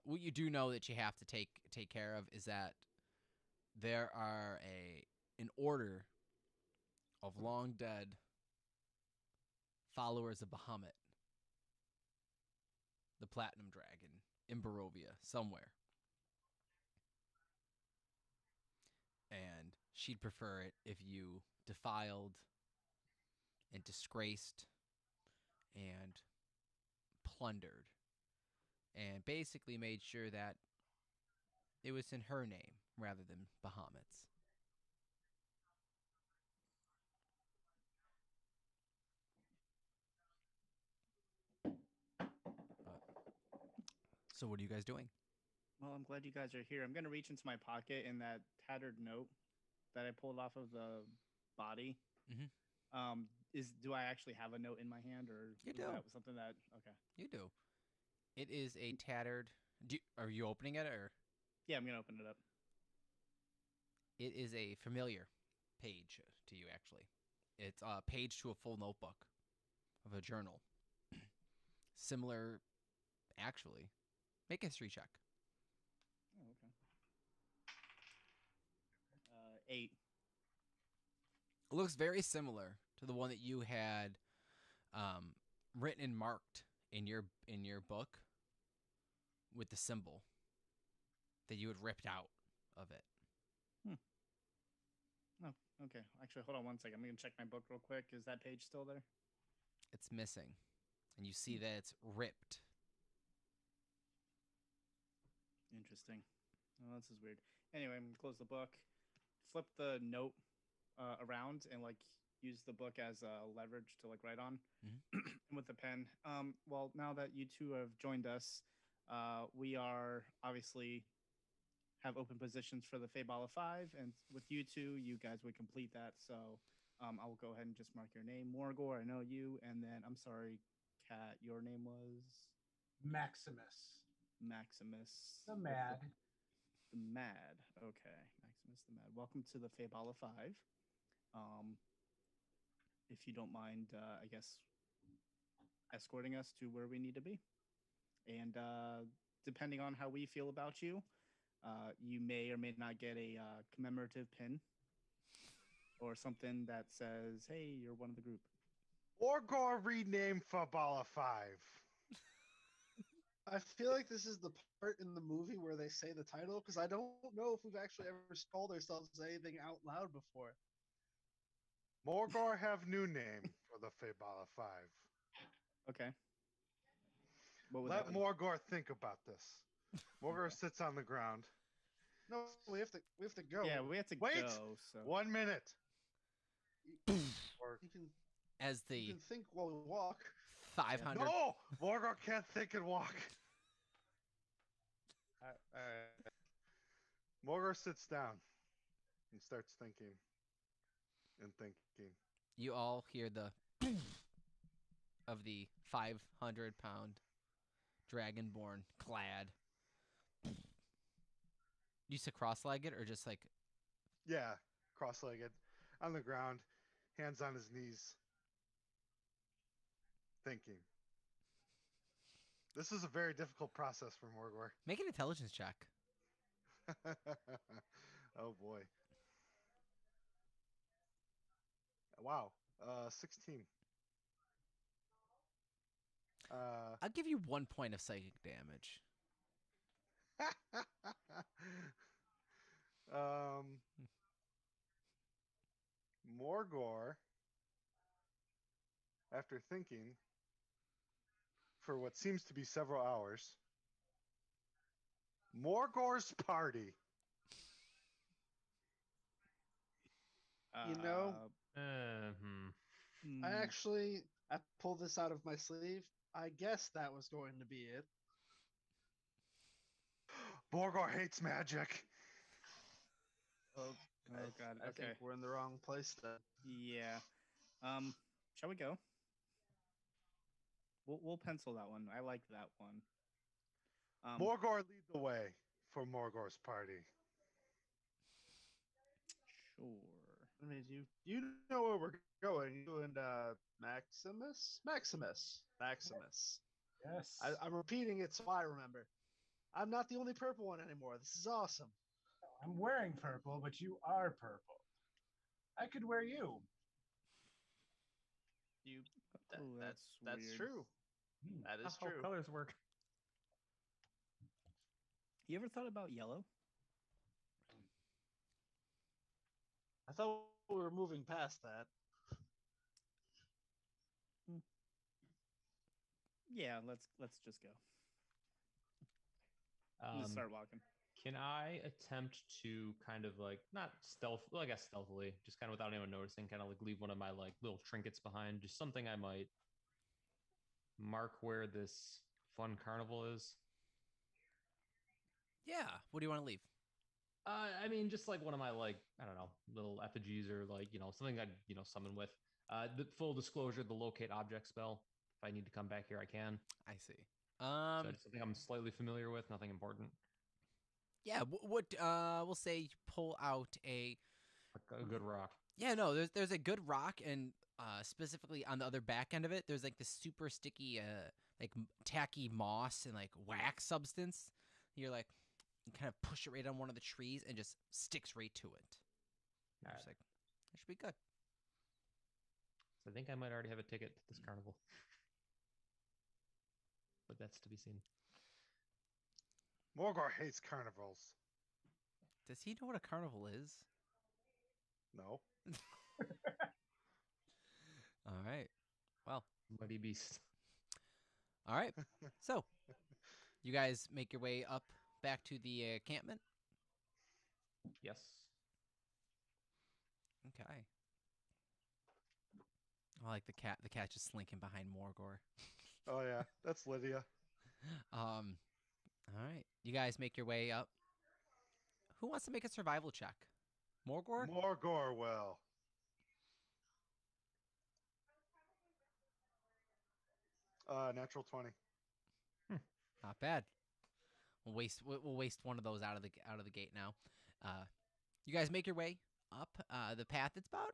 What you do know that you have to take care of is that there are an order of long dead followers of Bahamut, the Platinum Dragon, in Barovia somewhere. And she'd prefer it if you defiled and disgraced and plundered and basically made sure that it was in her name rather than Bahamut's. But, so what are you guys doing? Well, I'm glad you guys are here. I'm gonna reach into my pocket and that tattered note that I pulled off of the body. Mhm. Do I actually have a note in my hand, or You was do. that something that okay? You do. It is a tattered. Are you opening it, or Yeah, I'm gonna open it up. it is a familiar page to you? Actually, it's a page to a full notebook of a journal. Similar, actually. Make a history check. Oh, okay. 8. It looks very similar to the one that you had written and marked in your book with the symbol that you had ripped out of it. Oh, okay. Actually, hold on one second. I'm gonna check my book real quick. Is that page still there? It's missing, and you see that it's ripped. Interesting. Oh, this is weird. Anyway, I'm gonna close the book, flip the note around, and like use the book as a leverage to like write on with the pen. Well, now that you two have joined us, we are obviously have open positions for the Faybala 5, and with you two, you guys would complete that. So I will go ahead and just mark your name, Morgor. I know you, and then I'm sorry, Kat. Your name was Maximus. Maximus. The Mad. The Mad. Okay, Maximus the Mad. Welcome to the Faybala 5. If you don't mind, I guess escorting us to where we need to be, and depending on how we feel about you, you may or may not get a commemorative pin or something that says, "Hey, you're one of the group." Orgor renamed Fabala 5. I feel like this is the part in the movie where they say the title because I don't know if we've actually ever called ourselves anything out loud before. Morgor have new name for the Fabala 5. Okay. What would Let that be? Morgor think about this. Morgor sits on the ground. No, we have to go. Yeah, we have to Wait! go. So 1 minute. Or, You can As you the can think while we walk. 500 no! Morgor can't think and walk. Morgor sits down and starts thinking and thinking. you all hear the of the 500-pound dragonborn clad. You said cross-legged or just like Yeah, cross-legged, on the ground, hands on his knees, thinking. This is a very difficult process for Morgor. make an intelligence check? Oh boy. Wow. 16. I'll give you 1 point of psychic damage. Morgor, after thinking for what seems to be several hours, Morgor's party. You know, I pulled this out of my sleeve. I guess that was going to be it. Morgor hates magic. Oh, Oh God. I Okay. think we're in the wrong place then. Yeah. Shall we go? We'll pencil that one. I like that one. Morgor, lead the way for Morgor's party. Sure. I mean, you know where we're going. You and Maximus. Yes. I'm repeating it so I remember. I'm not the only purple one anymore. This is awesome. I'm wearing purple, but you are purple. I could wear you. You Oh, that's weird. true. Hmm. That is How true. colors work. You ever thought about yellow? I thought we were moving past that. Yeah, let's just go. Let's Um, start walking. can I attempt to kind of like not stealth, well, I guess stealthily, just kind of without anyone noticing, kind of like leave one of my like little trinkets behind, just something I might mark where this fun carnival is. Yeah. What do you want to leave? I mean, just like one of my like I don't know little effigies or like something I'd summon with. The full disclosure, the locate object spell. If I need to come back here, I can. I see. So it's something I'm slightly familiar with. Nothing important. Yeah. We'll say you pull out a. A good rock. Yeah. No. There's a good rock, and specifically on the other back end of it, there's like this super sticky, like tacky moss and like wax substance. You're like, you kind of push it right on one of the trees and just sticks right to it. You're just like, that should be good. So I think I might already have a ticket to this carnival. But that's to be seen. Morgor hates carnivals. Does he know what a carnival is? No. All right. Well, Muddy beast. all right. So, you guys make your way up back to the encampment. Yes. Okay. I like the cat. The cat just slinking behind Morgor. Oh yeah, that's Lydia. All right. You guys make your way up. Who wants to make a survival check? Morgor? Morgor will. Natural 20. Not bad. We'll waste one of those out of the gate now. You guys make your way up the path. It's about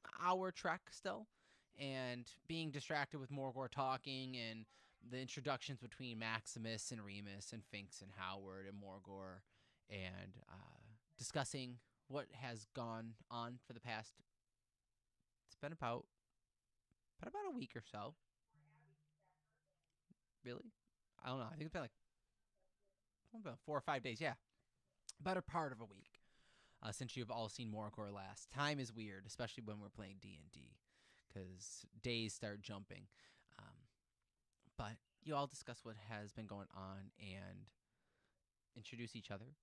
an hour trek still, and being distracted with Morgor talking and the introductions between Maximus and Remus and Finks and Howard and Morgor, and discussing what has gone on for the past. It's been about a week or so. Really, I don't know. I think it's been like about 4 or 5 days. Yeah, better part of a week. Since you've all seen Morgor last. Time is weird, especially when we're playing D&D, because days start jumping. But you all discuss what has been going on and introduce each other.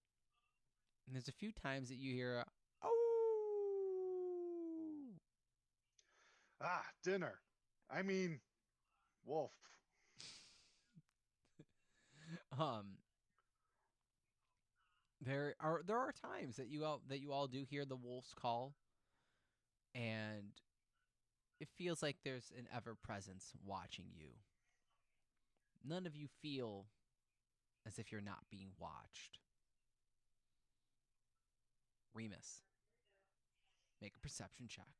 And there's a few times that you hear, "Oh!" Ah, dinner. I mean, wolf. Um, there are times that you all do hear the wolf's call, and it feels like there's an ever presence watching you. None of you feel as if you're not being watched. Remus, make a perception check.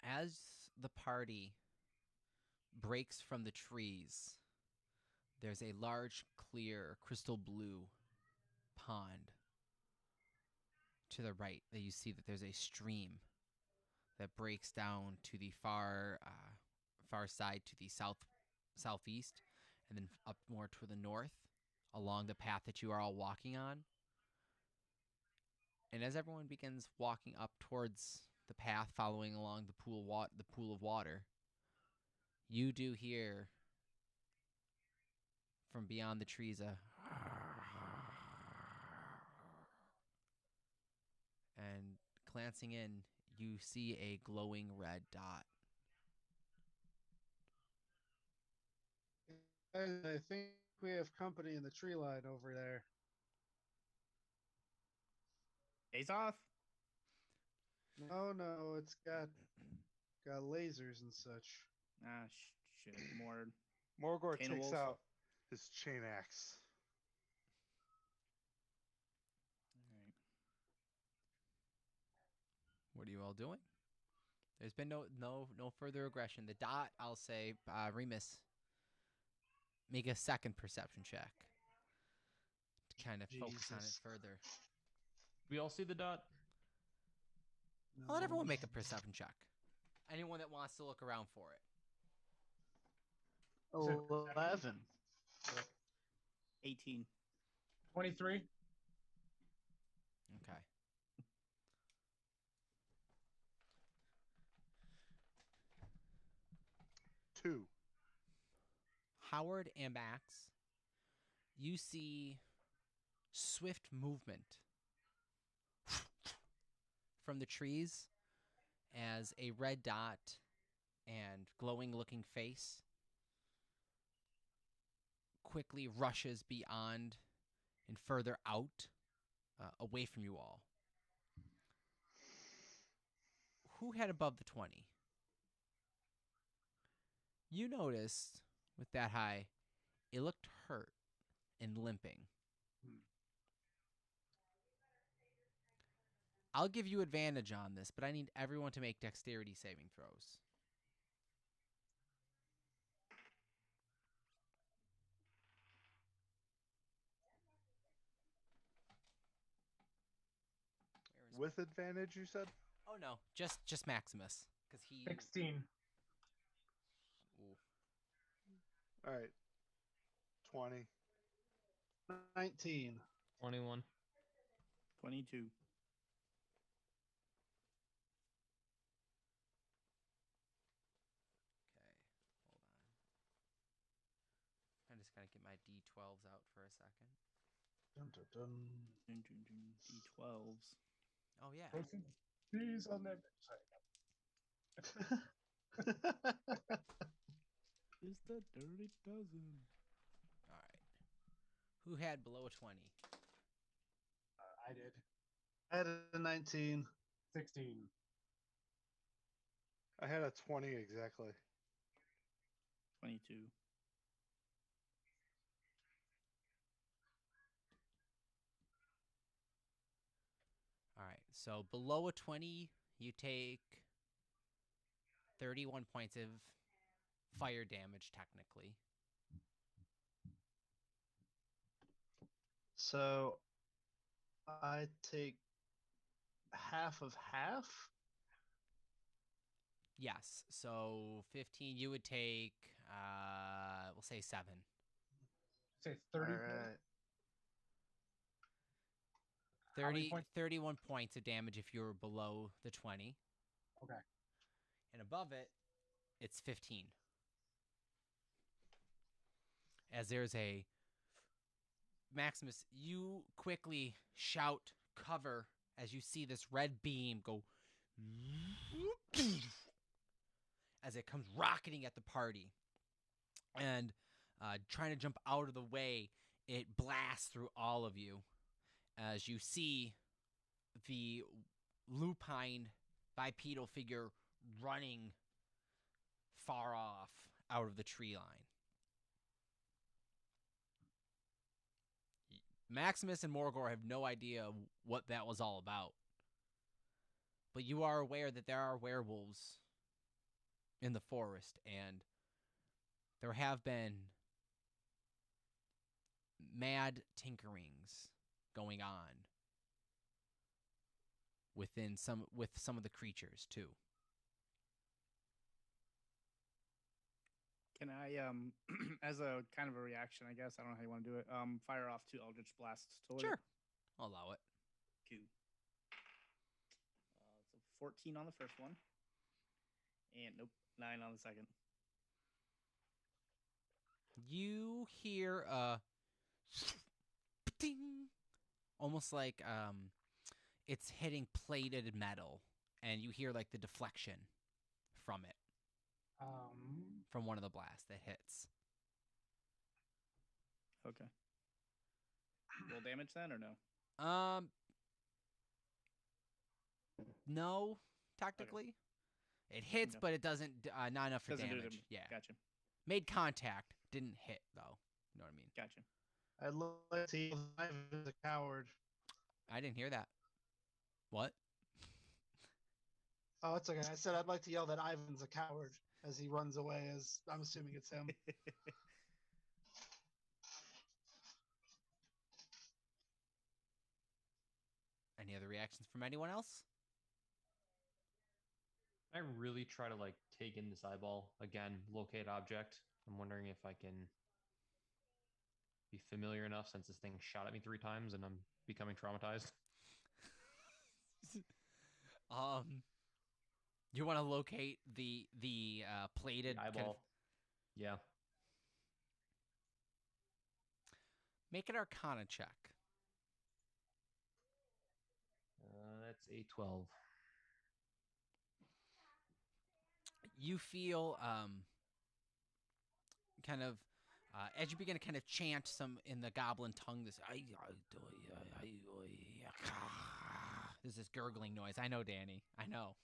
As the party breaks from the trees, there's a large, clear, crystal blue pond to the right that you see that there's a stream that breaks down to the far side to the southeast, and then up more to the north along the path that you are all walking on. And as everyone begins walking up towards the path, following along the pool of water, you do hear from beyond the trees and glancing in, you see a glowing red dot. I think we have company in the tree line over there. Days off. No, it's got lasers and such. Ah, shit. More. Morgor takes Tainables. out his chain axe. All right. What are you all doing? There's been no further aggression. The dot, I'll say, Remus, make a second perception check to kind of focus on it Jesus. further. We all see the dot. I'll let everyone No. make a perception check. Anyone that wants to look around for it. 11. 18. 23. Okay. Two. Howard and Max, you see swift movement from the trees as a red dot and glowing looking face quickly rushes beyond and further out, away from you all. Who had above the 20? You noticed with that high, it looked hurt and limping. I'll give you advantage on this, but I need everyone to make dexterity saving throws. Where is With advantage, you said? Oh no, just Maximus, because he. 16. Ooh. All right. 20. 19. 21. 22. Okay, hold on. I'm just gonna get my D12s out for a second. Dun, dun, dun. D12s. Oh yeah. These on them. Sorry. Is the dirty dozen? All right. Who had below a 20? I did. I had a 19. 16. I had a 20 exactly. 22. All right. So below a 20, you take 31 points of fire damage, technically. So I take half of half. Yes. So 15, you would take, we'll say 7. Say 30. All right. 30 points? 31 points of damage if you're below the 20. Okay. And above it, it's 15. As there's a Maximus, you quickly shout cover as you see this red beam go as it comes rocketing at the party. And trying to jump out of the way, it blasts through all of you as you see the lupine bipedal figure running far off out of the tree line. Maximus and Morgor have no idea what that was all about. But you are aware that there are werewolves in the forest, and there have been mad tinkerings going on with some of the creatures too. Can I, as a kind of a reaction, I guess, I don't know how you want to do it, fire off 2 Eldritch Blasts to Sure. I'll allow it. Cool. So 14 on the first one. And nope, 9 on the second. You hear a ding, almost like it's hitting plated metal, and you hear like the deflection from it, from one of the blasts that hits. Okay. Roll damage then, or no? No, technically. It hits, Okay. but it doesn't. Not enough for Doesn't damage. do Yeah. Gotcha. Made contact, didn't hit though. You know what I mean? Gotcha. I'd like to yell that Ivan is a coward. I didn't hear that. What? Oh, it's okay. I said I'd like to yell that Ivan's a coward as he runs away. As I'm assuming it's him. Any other reactions from anyone else? I really try to like take in this eyeball again, locate object. I'm wondering if I can be familiar enough since this thing shot at me 3 times and I'm becoming traumatized. You want to locate the plated The eyeball. kind of, Yeah. make an Arcana check. That's a 12. You feel kind of as you begin to kind of chant some in the goblin tongue. There's this gurgling noise. I know, Danny. I know.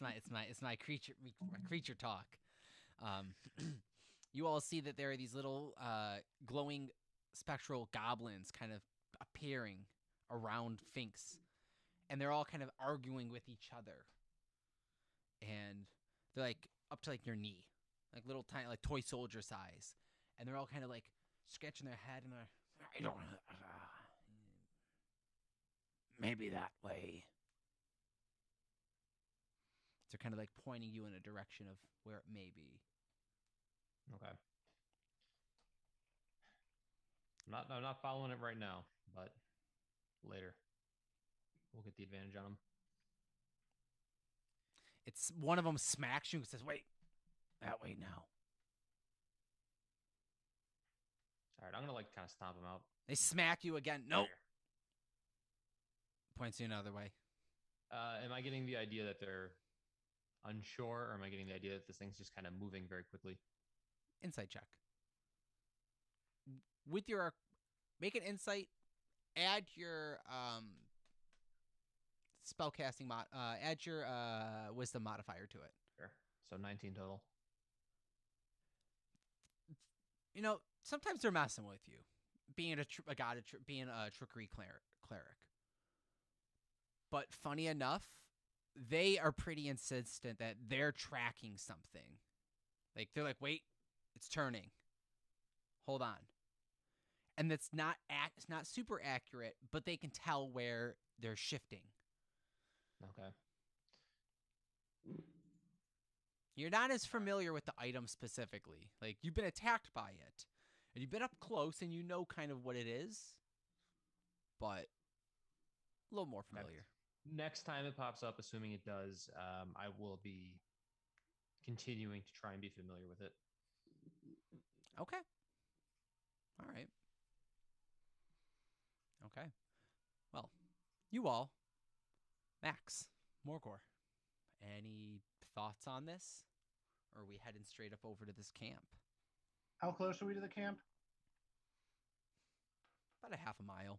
It's my creature talk. You all see that there are these little glowing spectral goblins kind of appearing around Finks, and they're all kind of arguing with each other. And they're like up to like your knee, like little tiny, like toy soldier size, and they're all kind of like scratching their head and they're, I don't, maybe that way. So kind of like pointing you in a direction of where it may be. Okay. I'm not following it right now, but later we'll get the advantage on them. It's one of them smacks you and says, "Wait, that way now." All right, I'm gonna like kind of stomp them out. They smack you again. Nope. Points you another way. Am I getting the idea that they're unsure, or am I getting the idea that this thing's just kind of moving very quickly? Insight check. With your make an insight. Add your spellcasting add your wisdom modifier to it. Sure. So 19 total. You know, sometimes they're messing with you, being being a trickery cleric. But funny enough, they are pretty insistent that they're tracking something. Like they're like, wait, it's turning. Hold on. And it's not super accurate, but they can tell where they're shifting. Okay. You're not as familiar with the item specifically. Like you've been attacked by it, and you've been up close, and you know kind of what it is, but a little more familiar. Next time it pops up, assuming it does, I will be continuing to try and be familiar with it. Okay. All right. Okay. Well, you all, Max, Morgor, any thoughts on this? Or are we heading straight up over to this camp? How close are we to the camp? About a half a mile.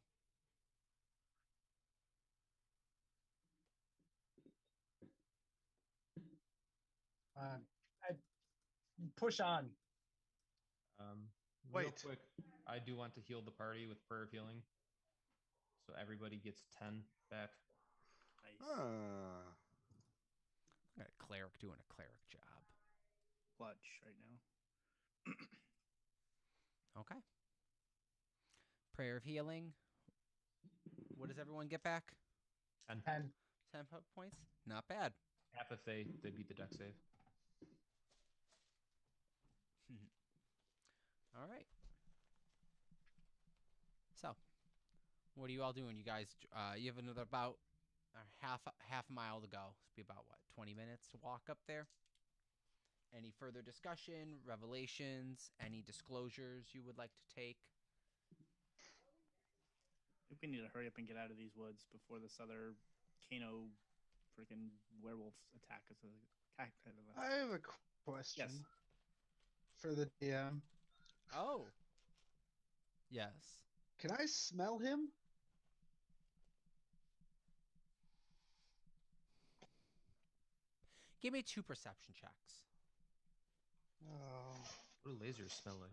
I push on. Real Wait. quick, I do want to heal the party with prayer of healing. So everybody gets 10 back. Nice. I got a cleric doing a cleric job. Clutch right now. Okay. Prayer of healing. What does everyone get back? 10. 10 points? Not bad. Half if they beat the deck save. All right. So, what are you all doing? You guys, you have another about half a mile to go. It's be about what, 20 minutes to walk up there. Any further discussion, revelations, any disclosures you would like to take? I think we need to hurry up and get out of these woods before this other Kano freaking werewolves attack us. I have a question. Yes. For the DM. Oh. Yes. Can I smell him? Give me 2 perception checks. Oh, What do lasers smell like?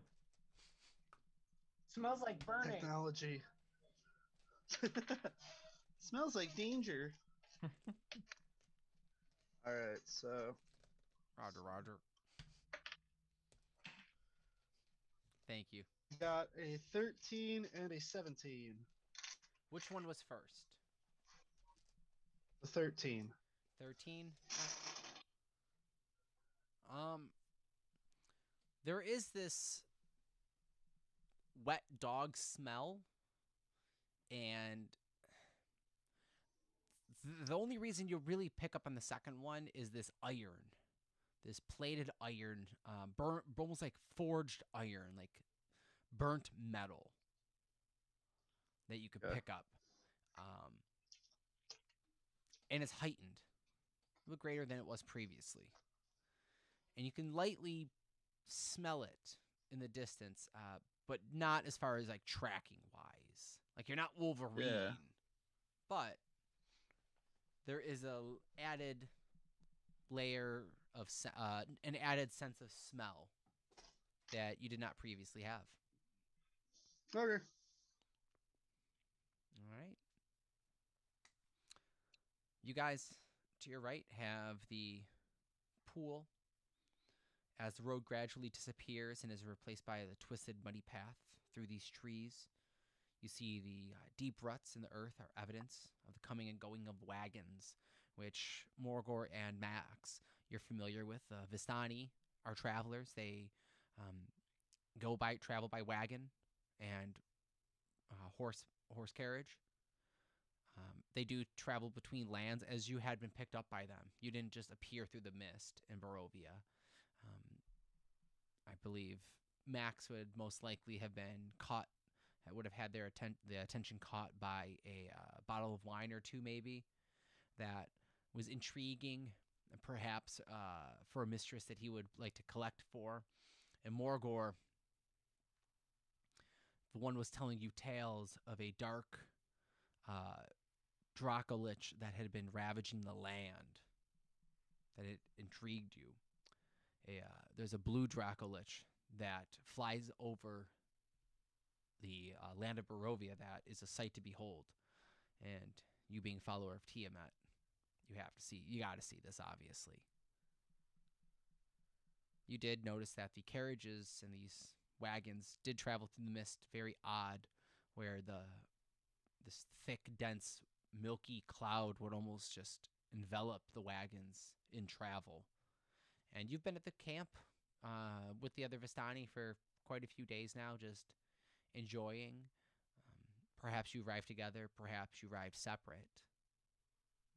Smells like burning. technology. Smells like danger. All right, so Roger, Roger. Thank you. got a 13 and a 17. Which one was first? A 13. 13. Um, there is this wet dog smell, and the only reason you really pick up on the second one is this iron, this plated iron, burnt, almost like forged iron, like burnt metal that you could Okay. pick up, and it's heightened, a little greater than it was previously, and you can lightly smell it in the distance, but not as far as like tracking wise. Like you're not Wolverine, Yeah. but there is a added layer of an added sense of smell that you did not previously have. Okay. All right. You guys to your right have the pool as the road gradually disappears and is replaced by the twisted, muddy path through these trees. You see the deep ruts in the earth are evidence of the coming and going of wagons, which Morgor and Max, you're familiar with. Vistani are travelers. They travel by wagon and horse carriage. They do travel between lands as you had been picked up by them. You didn't just appear through the mist in Barovia. I believe Max would most likely have been caught, would have had their attention caught by a bottle of wine or two, maybe, that was intriguing, and perhaps for a mistress that he would like to collect for. And Morgor, the one was telling you tales of a dark Dracolich that had been ravaging the land, that it intrigued you. There's a blue Dracolich that flies over the land of Barovia that is a sight to behold. And you being a follower of Tiamat, you got to see this, obviously. You did notice that the carriages and these wagons did travel through the mist, very odd, where this thick, dense, milky cloud would almost just envelop the wagons in travel. And you've been at the camp with the other Vistani for quite a few days now, just enjoying. Perhaps you arrived together, perhaps you arrived separate.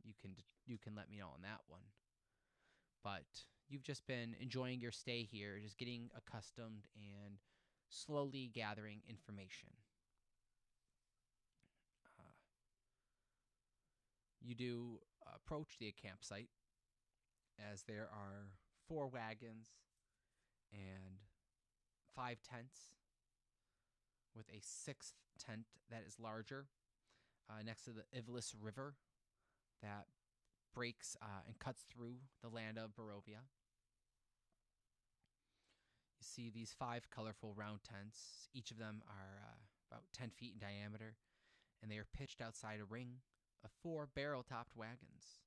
You can let me know on that one. But you've just been enjoying your stay here, just getting accustomed and slowly gathering information. You do approach the campsite as there are 4 wagons and 5 tents, with a 6th tent that is larger next to the Ivlis River that breaks and cuts through the land of Barovia. You see these 5 colorful round tents. Each of them are about 10 feet in diameter, and they are pitched outside a ring of 4 barrel-topped wagons.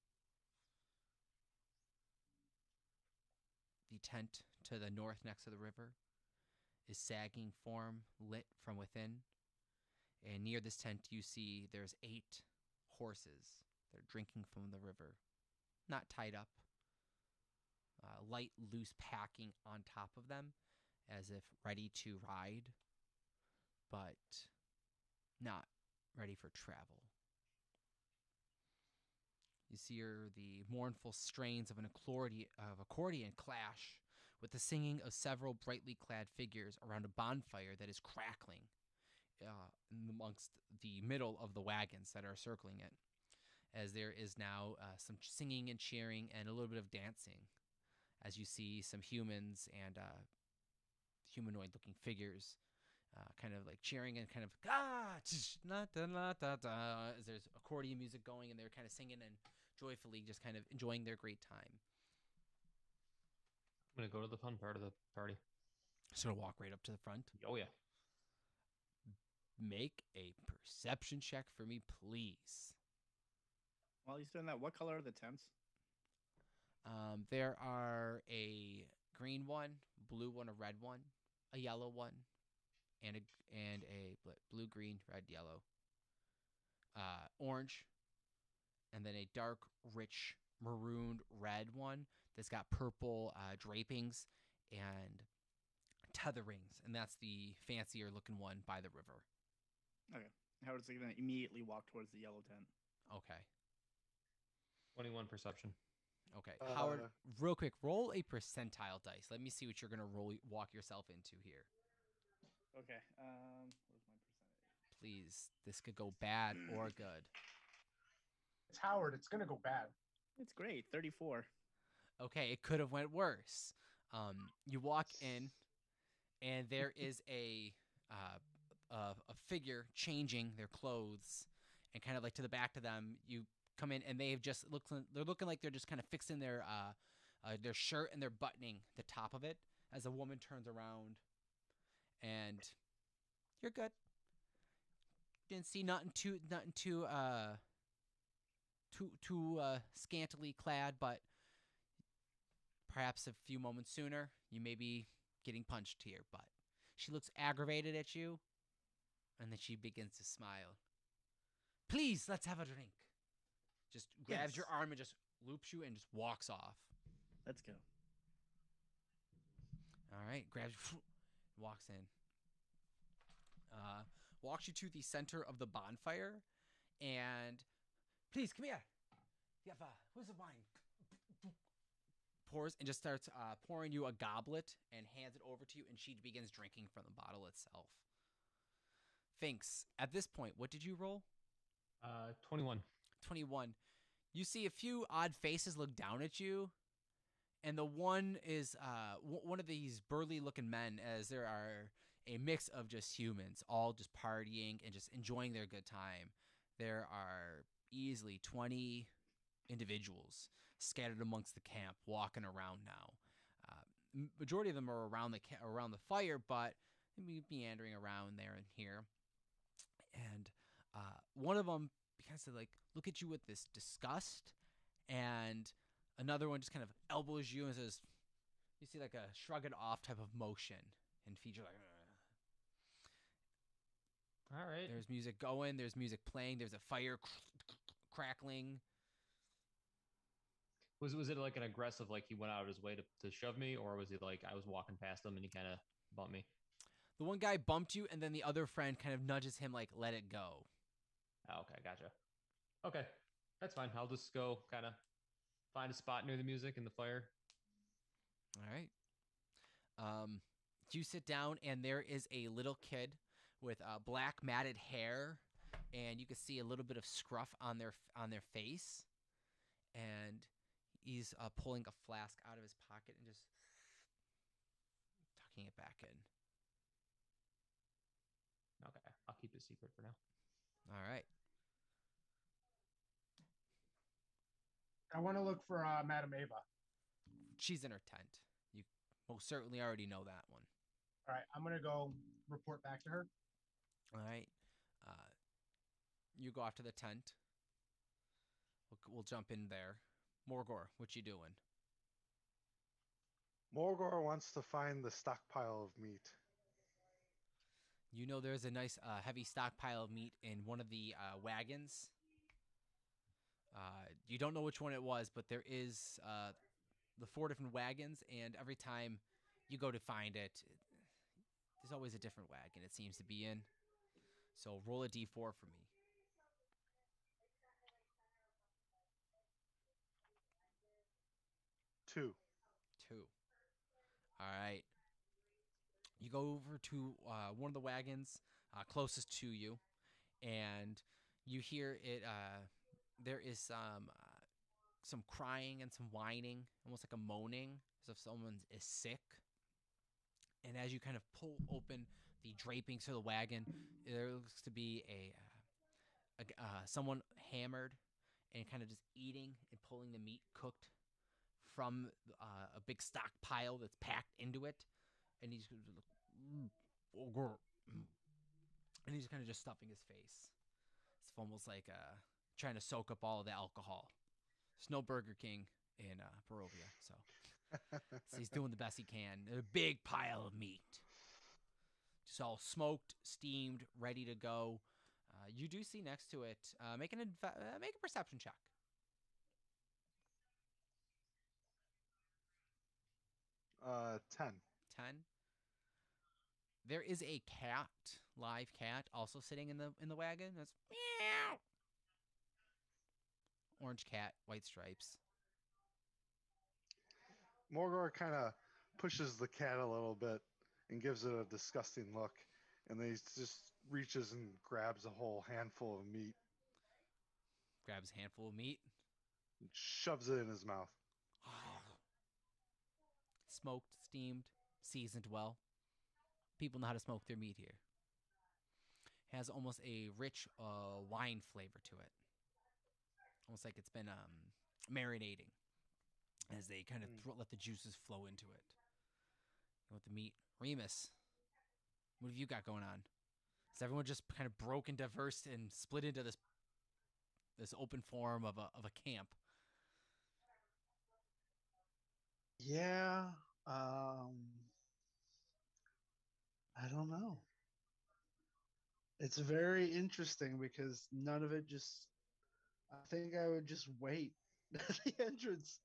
The tent to the north next to the river is sagging form lit from within. And near this tent you see there's 8 horses that are drinking from the river. Not tied up. Light, loose packing on top of them as if ready to ride, but not ready for travel. You see the mournful strains of an accordion clash with the singing of several brightly clad figures around a bonfire that is crackling amongst the middle of the wagons that are circling it, as there is now some singing and cheering and a little bit of dancing, as you see some humans and humanoid-looking figures kind of like cheering and kind of as there's accordion music going, and they're kind of singing and joyfully just kind of enjoying their great time. I'm gonna go to the fun part of the party. So to walk right up to the front. Oh yeah. Make a perception check for me, please. While he's doing that, what color are the tents? There are a green one, blue one, a red one, a yellow one, and a blue, green, red, yellow, orange, and then a dark, rich, marooned red one that's got purple drapings and tetherings, and that's the fancier looking one by the river. Okay. Howard's going to immediately walk towards the yellow tent. Okay. 21 perception. Okay. Howard, real quick, roll a percentile dice. Let me see what you're going to walk yourself into here. Okay. Where's my percentage? Please. This could go bad or good. It's Howard. It's gonna go bad. It's great. 34. Okay, it could have went worse. You walk in, and there is a figure changing their clothes, and kind of like to the back of them, you come in, and they've just they're looking like they're just kind of fixing their shirt, and they're buttoning the top of it as a woman turns around, and you're good. Didn't see nothing too scantily clad, but perhaps a few moments sooner, you may be getting punched to your butt. She looks aggravated at you, and then she begins to smile. Please, let's have a drink. Just grabs your arm and just loops you and just walks off. Let's go. All right, grabs you, walks in. Walks you to the center of the bonfire, and please, come here. Where's the wine? Pours and just starts pouring you a goblet and hands it over to you, and she begins drinking from the bottle itself. Finks, at this point, what did you roll? 21. 21. You see a few odd faces look down at you, and the one is one of these burly-looking men, as there are a mix of just humans, all just partying and just enjoying their good time. There are easily 20 individuals scattered amongst the camp, walking around now. Majority of them are around the fire, but meandering around there and here. And one of them begins to like look at you with this disgust, and another one just kind of elbows you and says, "You see like a shrug it off type of motion," and feature like. All right. There's music going. There's music playing. There's a fire crackling. Was it like an aggressive, like he went out of his way to shove me, or was he like I was walking past him and he kind of bumped me? The one guy bumped you, and then the other friend kind of nudges him like, "Let it go." Oh, okay, gotcha. Okay, that's fine. I'll just go kind of find a spot near the music and the fire. All right. You sit down, and there is a little kid with black matted hair, and you can see a little bit of scruff on their face, and he's pulling a flask out of his pocket and just tucking it back in. Okay, I'll keep it secret for now. All right. I want to look for Madame Ava. She's in her tent. You most certainly already know that one. All right, I'm gonna go report back to her. All right. You go off to the tent. We'll jump in there. Morgor, what you doing? Morgor wants to find the stockpile of meat. You know there's a nice heavy stockpile of meat in one of the wagons. You don't know which one it was, but there is the 4 different wagons, and every time you go to find it, there's always a different wagon it seems to be in. So roll a d4 for me. 2. 2. All right. You go over to one of the wagons closest to you, and you hear it. There is some crying and some whining, almost like a moaning, as if someone is sick. And as you kind of pull open the drapings of the wagon. There looks to be someone hammered and kind of just eating and pulling the meat cooked from a big stockpile that's packed into it, and he's and he's kind of just stuffing his face. It's almost like trying to soak up all of the alcohol. There's no Burger King in Barovia, so he's doing the best he can. A big pile of meat, just all smoked, steamed, ready to go. You do see next to it. Make a perception check. 10. 10. There is a cat, live cat, also sitting in the wagon. That's meow. Orange cat, white stripes. Morgor kind of pushes the cat a little bit and gives it a disgusting look, and then he just reaches and grabs a whole handful of meat Grabs a handful of meat. and shoves it in his mouth. Smoked, steamed, seasoned well. People know how to smoke their meat here. Has almost a rich wine flavor to it. Almost like it's been marinating as they kind of let the juices flow into it. With the meat. Remus, what have you got going on? Is everyone just kind of broken, diverse, and split into this open form of a camp? Yeah. I don't know. It's very interesting because none of it just. I think I would just wait at the entrance,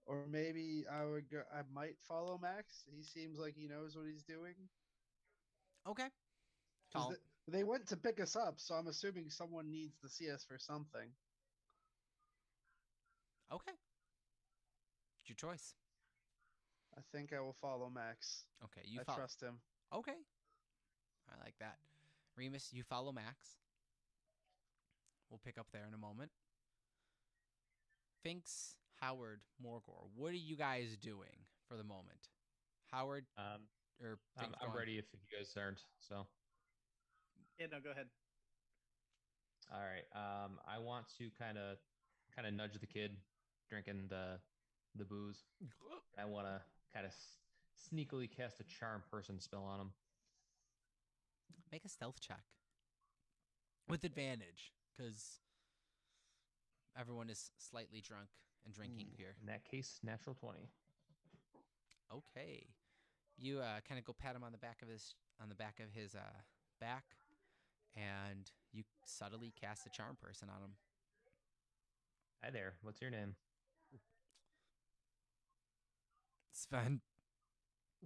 or maybe I would go. I might follow Max. He seems like he knows what he's doing. Okay. Because they went to pick us up, so I'm assuming someone needs to see us for something. Okay. It's your choice. I think I will follow Max. Okay, I trust him. Okay. I like that. Remus, you follow Max. We'll pick up there in a moment. Finks, Howard, Morgor, what are you guys doing for the moment? Howard or Finks I'm going? ready if you guys aren't. So, Yeah, no, go ahead. all right. I want to kind of nudge the kid drinking the booze. I want to kind of sneakily cast a charm person spell on him. Make a stealth check with advantage because everyone is slightly drunk and drinking here. In that case, natural 20. Okay, you kind of go pat him on the back of his back, and you subtly cast a charm person on him. Hi there. What's your name? Sven,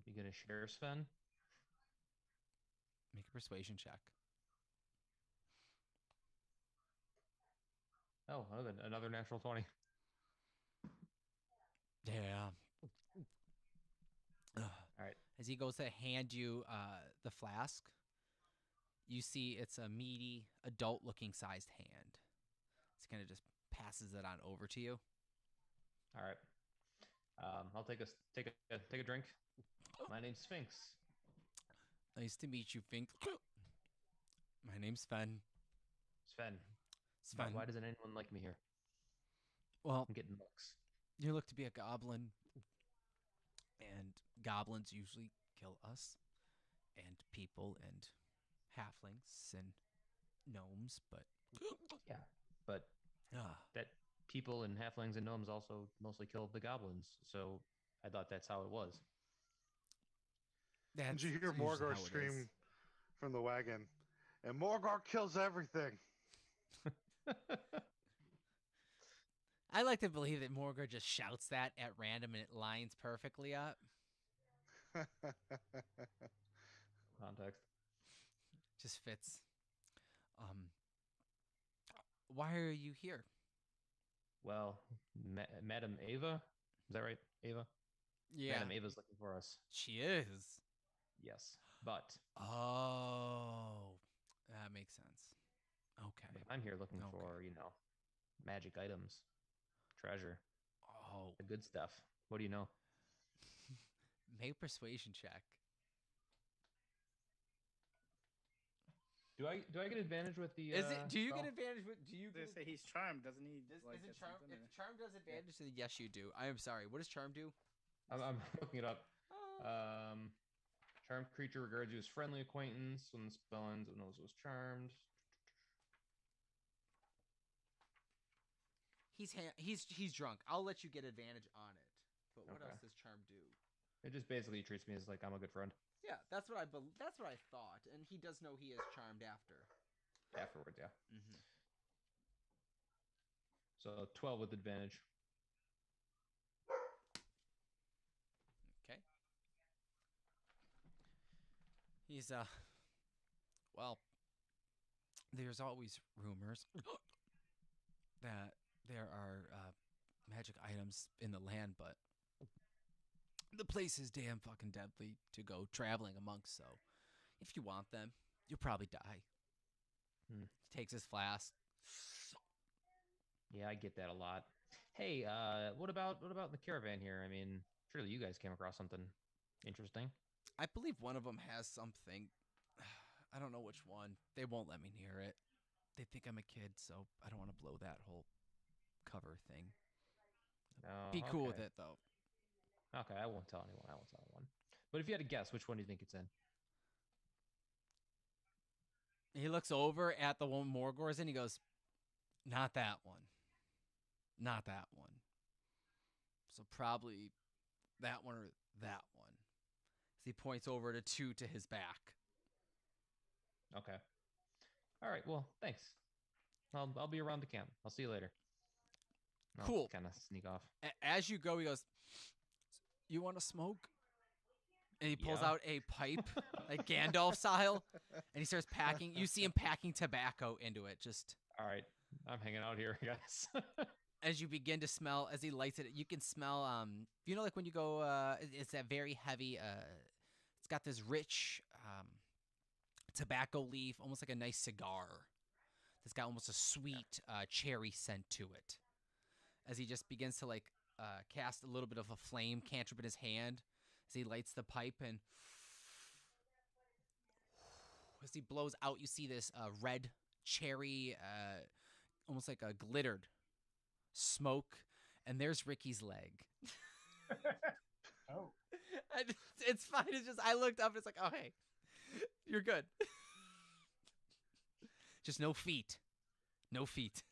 You gonna share, Sven? make a persuasion check. Oh, another natural 20. Yeah. All right. As he goes to hand you the flask, you see it's a meaty, adult-looking sized hand. He kind of just passes it on over to you. All right. I'll take a drink. My name's Sphinx. Nice to meet you, Fink. My name's Sven. Sven. Sven. Why doesn't anyone like me here? Well, I'm getting looks. you look to be a goblin, and goblins usually kill us, and people, and halflings, and gnomes, but Yeah, but that people and halflings and gnomes also mostly killed the goblins. So I thought that's how it was. Did you hear usually how Morgor it is. scream from the wagon? And Morgor kills everything. I like to believe that Morgor just shouts that at random and it lines perfectly up. Context. Just fits. Why are you here? Well, Madam Ava, is that right? Ava? Yeah, Madam Ava's looking for us. she is. Yes, but Oh, that makes sense. Okay. I'm here looking Okay. for, magic items, treasure, Oh, the good stuff. What do you know? make a persuasion check. Do I get advantage with the? Is it? Do you spell? get advantage with? Do you They get? say he's charmed, doesn't he? This like, isn't get charm. something, If or- charm does advantage, then yes, you do. I am sorry. What does charm do? I'm looking it up. Uh, Charmed creature regards you as friendly acquaintance when the spell ends. It knows it was charmed. he's drunk. I'll let you get advantage on it. But what Okay. else does charm do? It just basically treats me as like I'm a good friend. Yeah, that's what that's what I thought, and he does know he is charmed after. Afterwards, yeah. Mm-hmm. So 12 with advantage. Okay. He's well, there's always rumors that there are magic items in the land, but the place is damn fucking deadly to go traveling amongst. So, if you want them, you'll probably die. Hmm. He takes his flask. Yeah, I get that a lot. Hey, what about the caravan here? I mean, surely you guys came across something interesting. I believe one of them has something. I don't know which one. They won't let me near it. They think I'm a kid, so I don't want to blow that whole cover thing. Oh, Be cool with okay. it, though. Okay, I won't tell anyone. I won't tell anyone. But if you had to guess, which one do you think it's in? He looks over at the one Morgor's and he goes, "Not that one. Not that one. So probably that one or that one." As he points over to two to his back. Okay. All right. Well, thanks. I'll be around the camp. I'll see you later. Cool. Kind of sneak off. As you go, he goes, "You want to smoke?" And he pulls Yeah. out a pipe, like Gandalf style, and he starts packing. You see him packing tobacco into it. Just All right. I'm hanging out here, guys. as you begin to smell, as he lights it, you can smell. You know, like when you go, it's that very heavy. It's got this rich tobacco leaf, almost like a nice cigar. It's got almost a sweet cherry scent to it. As he just begins to like cast a little bit of a flame cantrip in his hand, as he lights the pipe, and as he blows out, you see this red cherry, almost like a glittered smoke, and there's Ricky's leg. Oh, It's fine. It's just I looked up. And it's like, oh hey, you're good. Just no feet, no feet.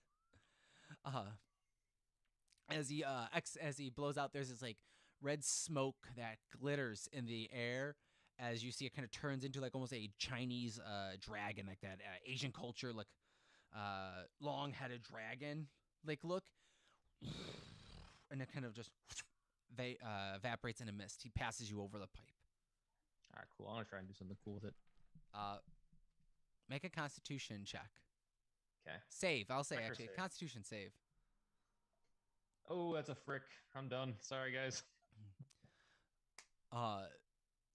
As he blows out, there's this like red smoke that glitters in the air. As you see, it kind of turns into like almost a Chinese dragon, like that Asian culture, like long-headed dragon, like look, and it kind of just evaporates in a mist. He passes you over the pipe. All right, cool. I'm gonna try and do something cool with it. Make a Constitution check. Okay. Save. I'll say Frick or actually, save? Constitution save. Oh, that's a frick. I'm done. Sorry, guys.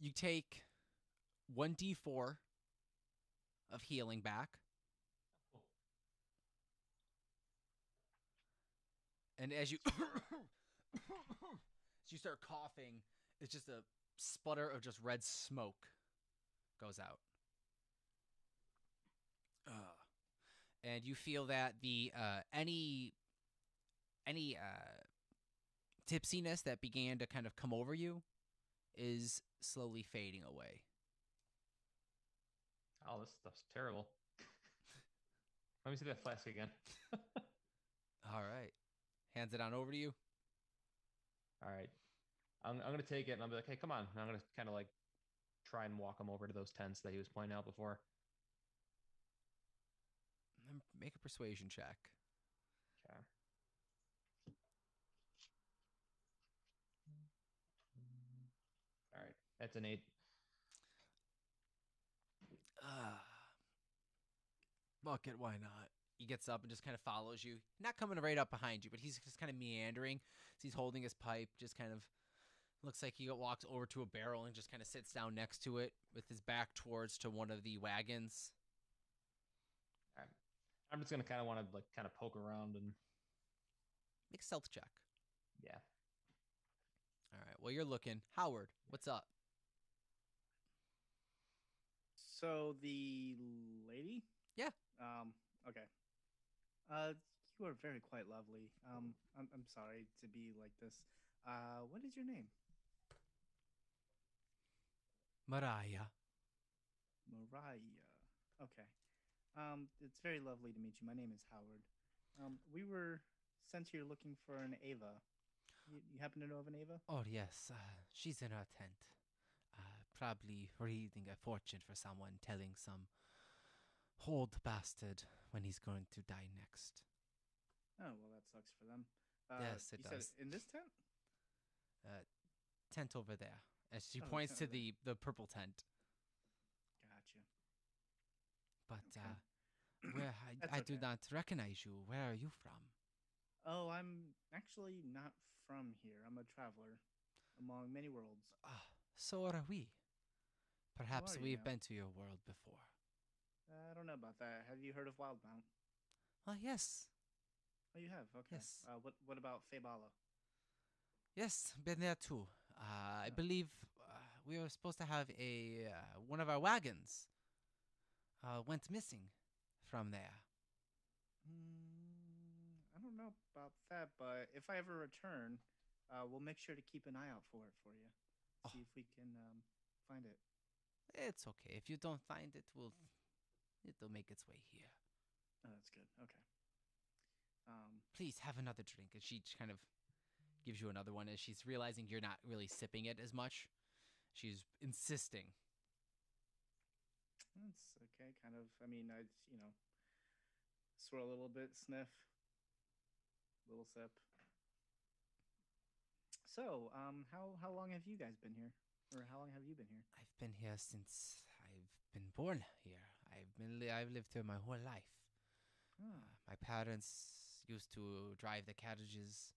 You take 1d4 of healing back. And as you as you start coughing, it's just a sputter of just red smoke goes out. And you feel that the any tipsiness that began to kind of come over you is slowly fading away. Oh, this stuff's terrible. Let me see that flask again. All right. Hands it on over to you. All right. I'm gonna take it and I'll be like, hey, come on. And I'm gonna kind of like try and walk him over to those tents that he was pointing out before. Make a persuasion check. Okay. All right. That's an 8. Bucket, why not? He gets up and just kind of follows you. Not coming right up behind you, but he's just kind of meandering. So he's holding his pipe, just kind of looks like he walks over to a barrel and just kind of sits down next to it with his back towards to one of the wagons. All right. I'm just gonna kind of want to like kind of poke around and Make a stealth check. yeah. All right. Well, you're looking. Howard, what's up? So the lady? Yeah. Okay. You are very quite lovely. I'm sorry to be like this. What is your name? Mariah. Mariah. Okay. It's very lovely to meet you. My name is Howard. We were sent here looking for an Ava. You happen to know of an Ava? Oh, yes. She's in her tent. Probably reading a fortune for someone, telling some old bastard when he's going to die next. Oh, well, that sucks for them. Yes, it you said does. in this tent? Tent over there. As she Oh, the points tent to over there. the purple tent. Gotcha. But Okay. where That's I do okay. not recognize you. Where are you from? Oh, I'm actually not from here. I'm a traveler among many worlds. Ah, so are we. How Perhaps are you we've now? been to your world before. I don't know about that. Have you heard of Wildmount? Ah, yes. Oh, you have. Okay. Yes. What about Faybala? Yes, been there too. I Oh. believe we were supposed to have one of our wagons went missing from there. I don't know about that, but if I ever return, we'll make sure to keep an eye out for it for you. Oh. See if we can find it. It's okay. If you don't find it, it'll make its way here. Oh, that's good. Okay. Please have another drink. And she kind of gives you another one as she's realizing you're not really sipping it as much. She's insisting. That's okay. Kind of. I mean, I swirl a little bit, sniff, little sip. So, how long have you guys been here, or how long have you been here? I've been here since I've been born here. I've lived here my whole life. Oh, My parents used to drive the carriages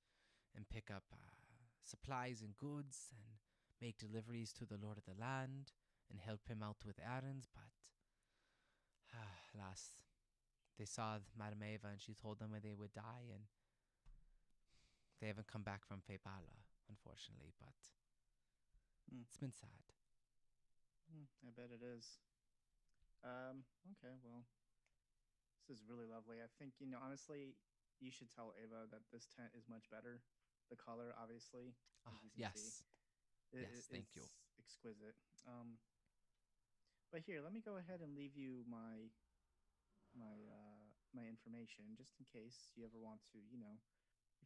and pick up supplies and goods and make deliveries to the Lord of the Land and help him out with errands. But alas, they saw Madame Eva and she told them when they would die, and they haven't come back from Faybala, unfortunately. But Mm. it's been sad. I bet it is. Okay, well, this is really lovely. I think, honestly, you should tell Ava that this tent is much better. The color, obviously, as you can see. Yes. Yes, thank you. It's exquisite. But here, let me go ahead and leave you my information just in case you ever want to, you're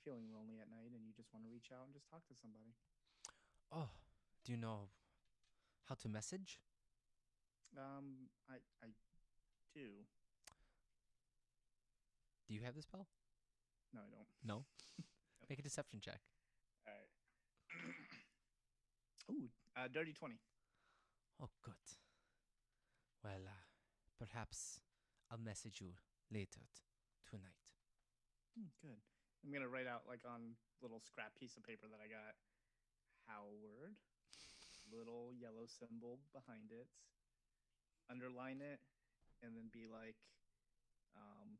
feeling lonely at night and you just want to reach out and just talk to somebody. Oh, do you know how to message? I do. Do you have the spell? No, I don't. No? Make a deception check. All right. Ooh, dirty 20. Oh, good. Well, perhaps I'll message you later tonight. Good. I'm gonna write out like on little scrap piece of paper that I got. Howard, little yellow symbol behind it. Underline it, and then be like, um,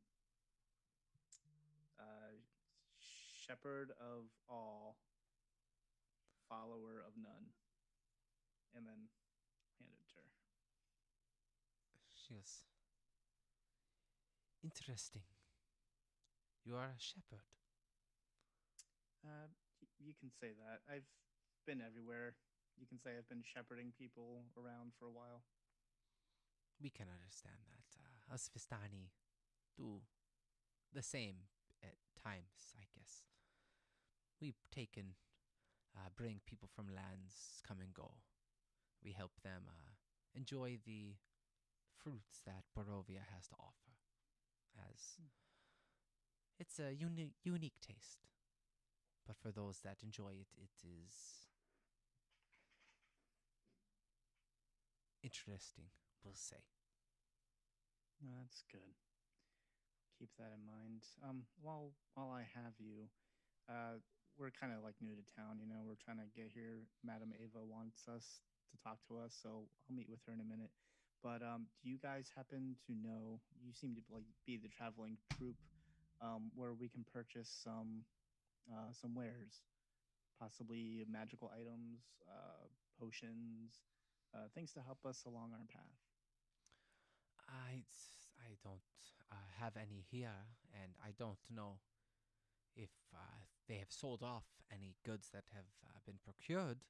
shepherd of all, follower of none, and then hand it to her. She goes, interesting. You are a shepherd. You can say that. I've been everywhere. You can say I've been shepherding people around for a while. We can understand that. Us Vistani do the same at times, I guess. We take and bring people from lands come and go. We help them enjoy the fruits that Barovia has to offer. As it's a unique taste. But for those that enjoy it, it is interesting, we'll say. That's good. Keep that in mind. While I have you, uh, we're kind of like new to town. We're trying to get here. Madam Ava wants us to talk to us, so I'll meet with her in a minute. But do you guys happen to know? You seem to like be the traveling troupe, where we can purchase some wares, possibly magical items, potions, things to help us along our path. I don't have any here, and I don't know if they have sold off any goods that have been procured.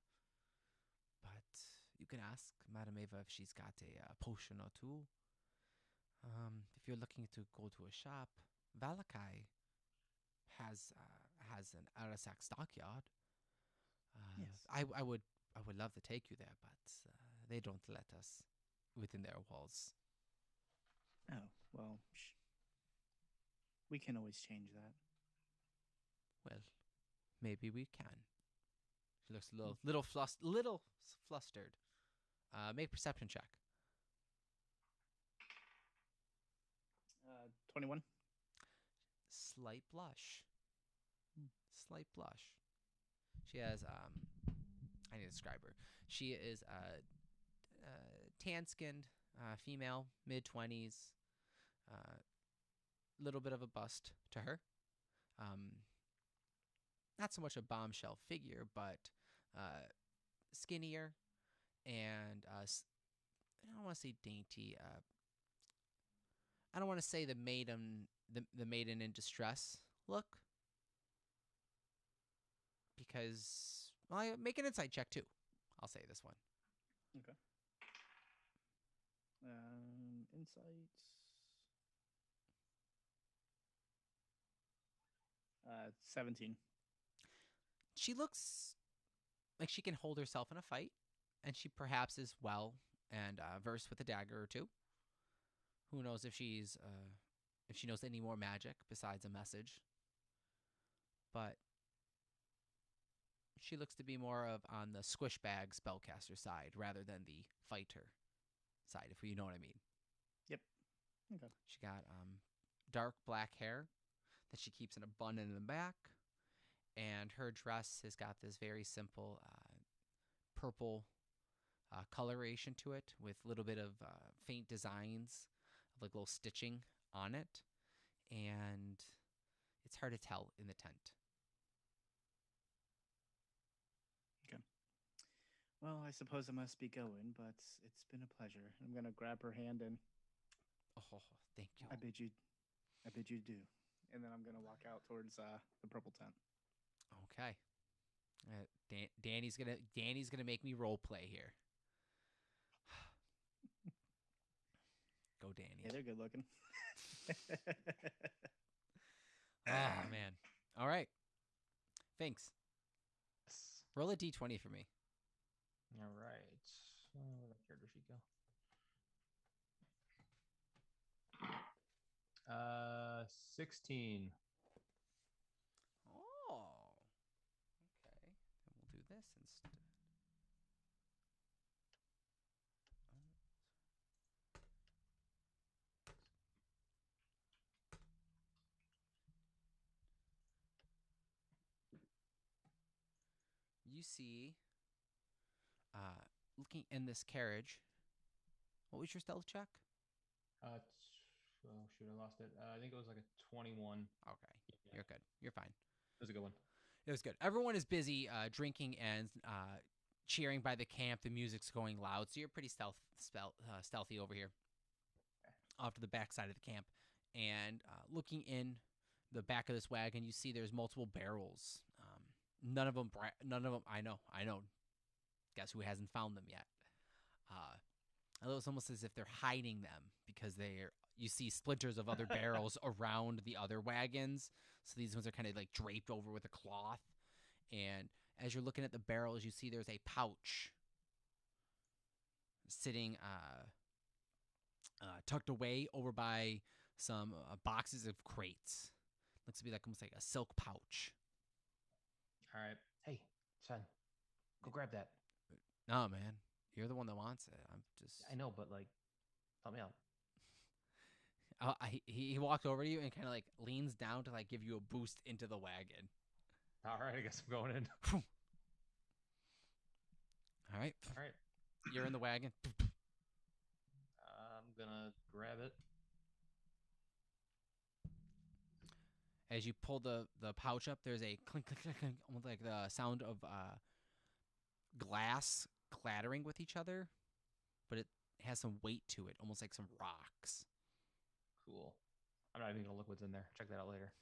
But you can ask Madame Eva if she's got a potion or two. If you're looking to go to a shop, Valakai has an Arasak stockyard. Yes. I would love to take you there, but they don't let us within their walls. Oh, well, we can always change that. Well, maybe we can. She looks a little flustered. Make perception check. 21. Slight blush. Slight blush. She has I need to describe her. She is tan-skinned female, mid-20s. Little bit of a bust to her. Not so much a bombshell figure, but skinnier and I don't want to say dainty. I don't want to say the maiden in distress look, because make an insight check too. I'll say this one. Okay. Insights. 17. She looks like she can hold herself in a fight, and she perhaps is well and versed with a dagger or two. Who knows if she knows any more magic besides a message? But she looks to be more of on the squish bag spellcaster side rather than the fighter side, if you know what I mean. Yep. Okay. She got dark black hair that she keeps in a bun in the back, and her dress has got this very simple purple coloration to it with a little bit of faint designs of like little stitching on it, and it's hard to tell in the tent. Okay. Well, I suppose I must be going, but it's been a pleasure. I'm gonna grab her hand and Oh, thank you. I bid you do. And then I'm gonna walk out towards the purple tent. Okay. Danny's gonna make me role play here. Go, Danny. Yeah, they're good looking. Oh man. All right. Thanks. Yes. Roll a d20 for me. All right. Where the character sheet go? 16. Oh. Okay. Then we'll do this instead. You see, looking in this carriage, what was your stealth check? Oh shoot, I lost it. I think it was like a 21. Okay, Yeah. you're good. You're fine. It was a good one. It was good. Everyone is busy drinking and cheering by the camp. The music's going loud, so you're pretty stealthy over here, off to the back side of the camp. And looking in the back of this wagon, you see there's multiple barrels. None of them. I know. Guess who hasn't found them yet? It's almost as if they're hiding them because you see splinters of other barrels around the other wagons. So these ones are kind of like draped over with a cloth. And as you're looking at the barrels, you see there's a pouch sitting tucked away over by some boxes of crates. Looks to be like almost like a silk pouch. All right. Hey, son, go grab that. No, man. You're the one that wants it. I'm just... I know, but like, help me out. He walked over to you and kind of like leans down to like give you a boost into the wagon. All right, I guess I'm going in. All right. All right. You're in the wagon. I'm gonna grab it. As you pull the pouch up, there's a clink, clink, clink, clink, almost like the sound of glass clattering with each other, but it has some weight to it, almost like some rocks. Cool. I'm not even gonna look what's in there. Check that out later.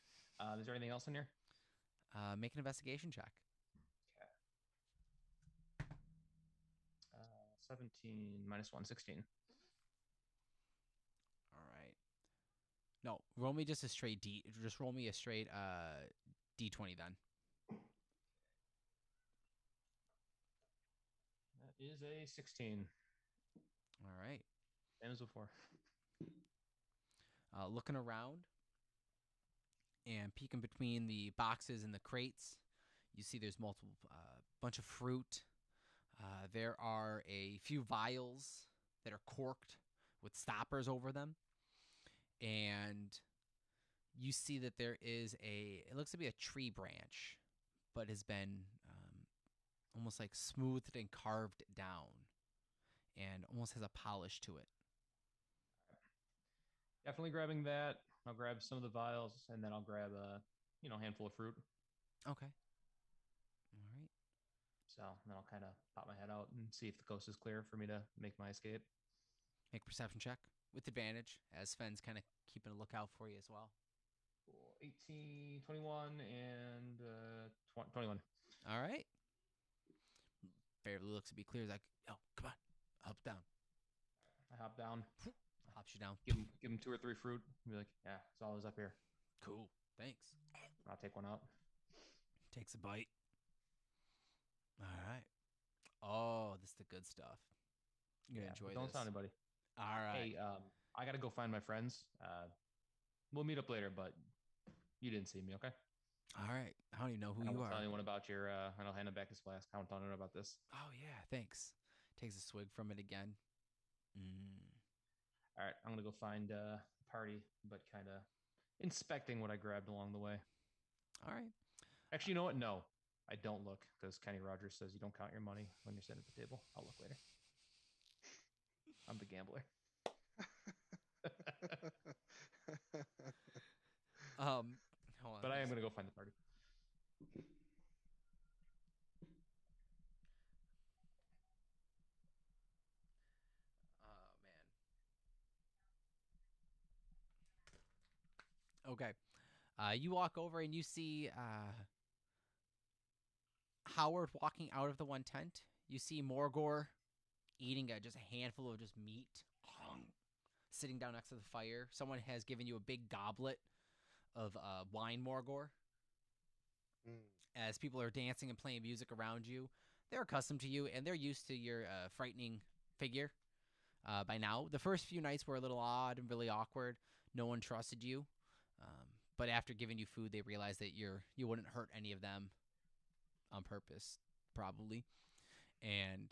Is there anything else in here? Make an investigation check. 17 minus 1, 16. All right. No, roll me just a straight D. Just roll me a straight D20 then. That is a 16. All right. Same as before. Looking around and peeking between the boxes and the crates, you see there's multiple bunch of fruit. There are a few vials that are corked with stoppers over them, and you see that there is it looks to be a tree branch, but has been almost like smoothed and carved down, and almost has a polish to it. Definitely grabbing that. I'll grab some of the vials, and then I'll grab a handful of fruit. Okay. All right. So then I'll kind of pop my head out and see if the coast is clear for me to make my escape. Make a perception check with advantage, as Sven's kind of keeping a lookout for you as well. Cool. 18, 21, and 21. All right. Barely looks to be clear. He's like, oh, come on, hop down. I hop down, Hops you down. give him 2 or 3 fruit, and be like, yeah, it's always up here. Cool. Thanks. I'll take one out. Takes a bite. All right. Oh, this is the good stuff. You're gonna enjoy don't this. tell anybody. All right. Hey, I gotta go find my friends. We'll meet up later, but you didn't see me, okay? All right. I don't even know who I you won't are. tell anyone about your. And I'll hand him back his flask. I don't tell anyone about this. Oh yeah. Thanks. Takes a swig from it again. All right, I'm gonna go find a party, but kind of inspecting what I grabbed along the way. All right. Actually, you know what? No, I don't look because Kenny Rogers says you don't count your money when you're sitting at the table. I'll look later. I'm the gambler. Hold on. But I am gonna go find the party. Oh man. Okay. You walk over and you see Howard walking out of the one tent. You see Morgor eating just a handful of just meat, sitting down next to the fire. Someone has given you a big goblet of wine, Morgor. As people are dancing and playing music around you, they're accustomed to you and they're used to your frightening figure by now. The first few nights were a little odd and really awkward. No one trusted you. But after giving you food, they realized that you wouldn't hurt any of them on purpose, probably. And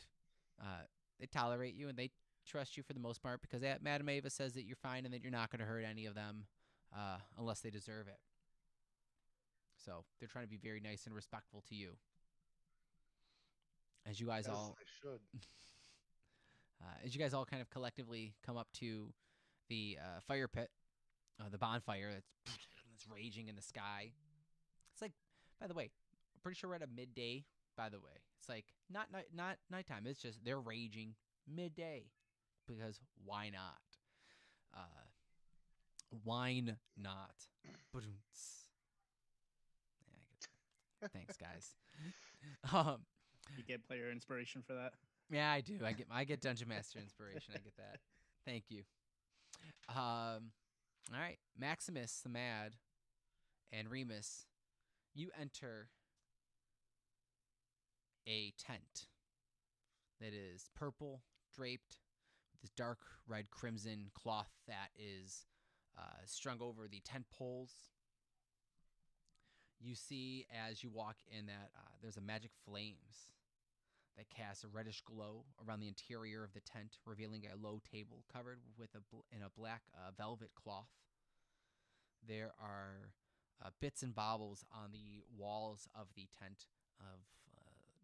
they tolerate you and they trust you for the most part because Madame Ava says that you're fine and that you're not going to hurt any of them unless they deserve it. So they're trying to be very nice and respectful to you. As you guys all should. As you guys all kind of collectively come up to the fire pit, the bonfire that's raging in the sky. It's like, by the way, I'm pretty sure we're at a midday. By the way, it's like not nighttime. It's just they're raging midday because why not? Why not? Thanks, guys. You get player inspiration for that. Yeah, I do. I get Dungeon Master inspiration. I get that. Thank you. All right, Maximus the Mad and Remus, you enter a tent that is purple, draped with this dark red crimson cloth that is strung over the tent poles. You see as you walk in that there's a magic flames that cast a reddish glow around the interior of the tent, revealing a low table covered with in a black velvet cloth. There are bits and baubles on the walls of the tent of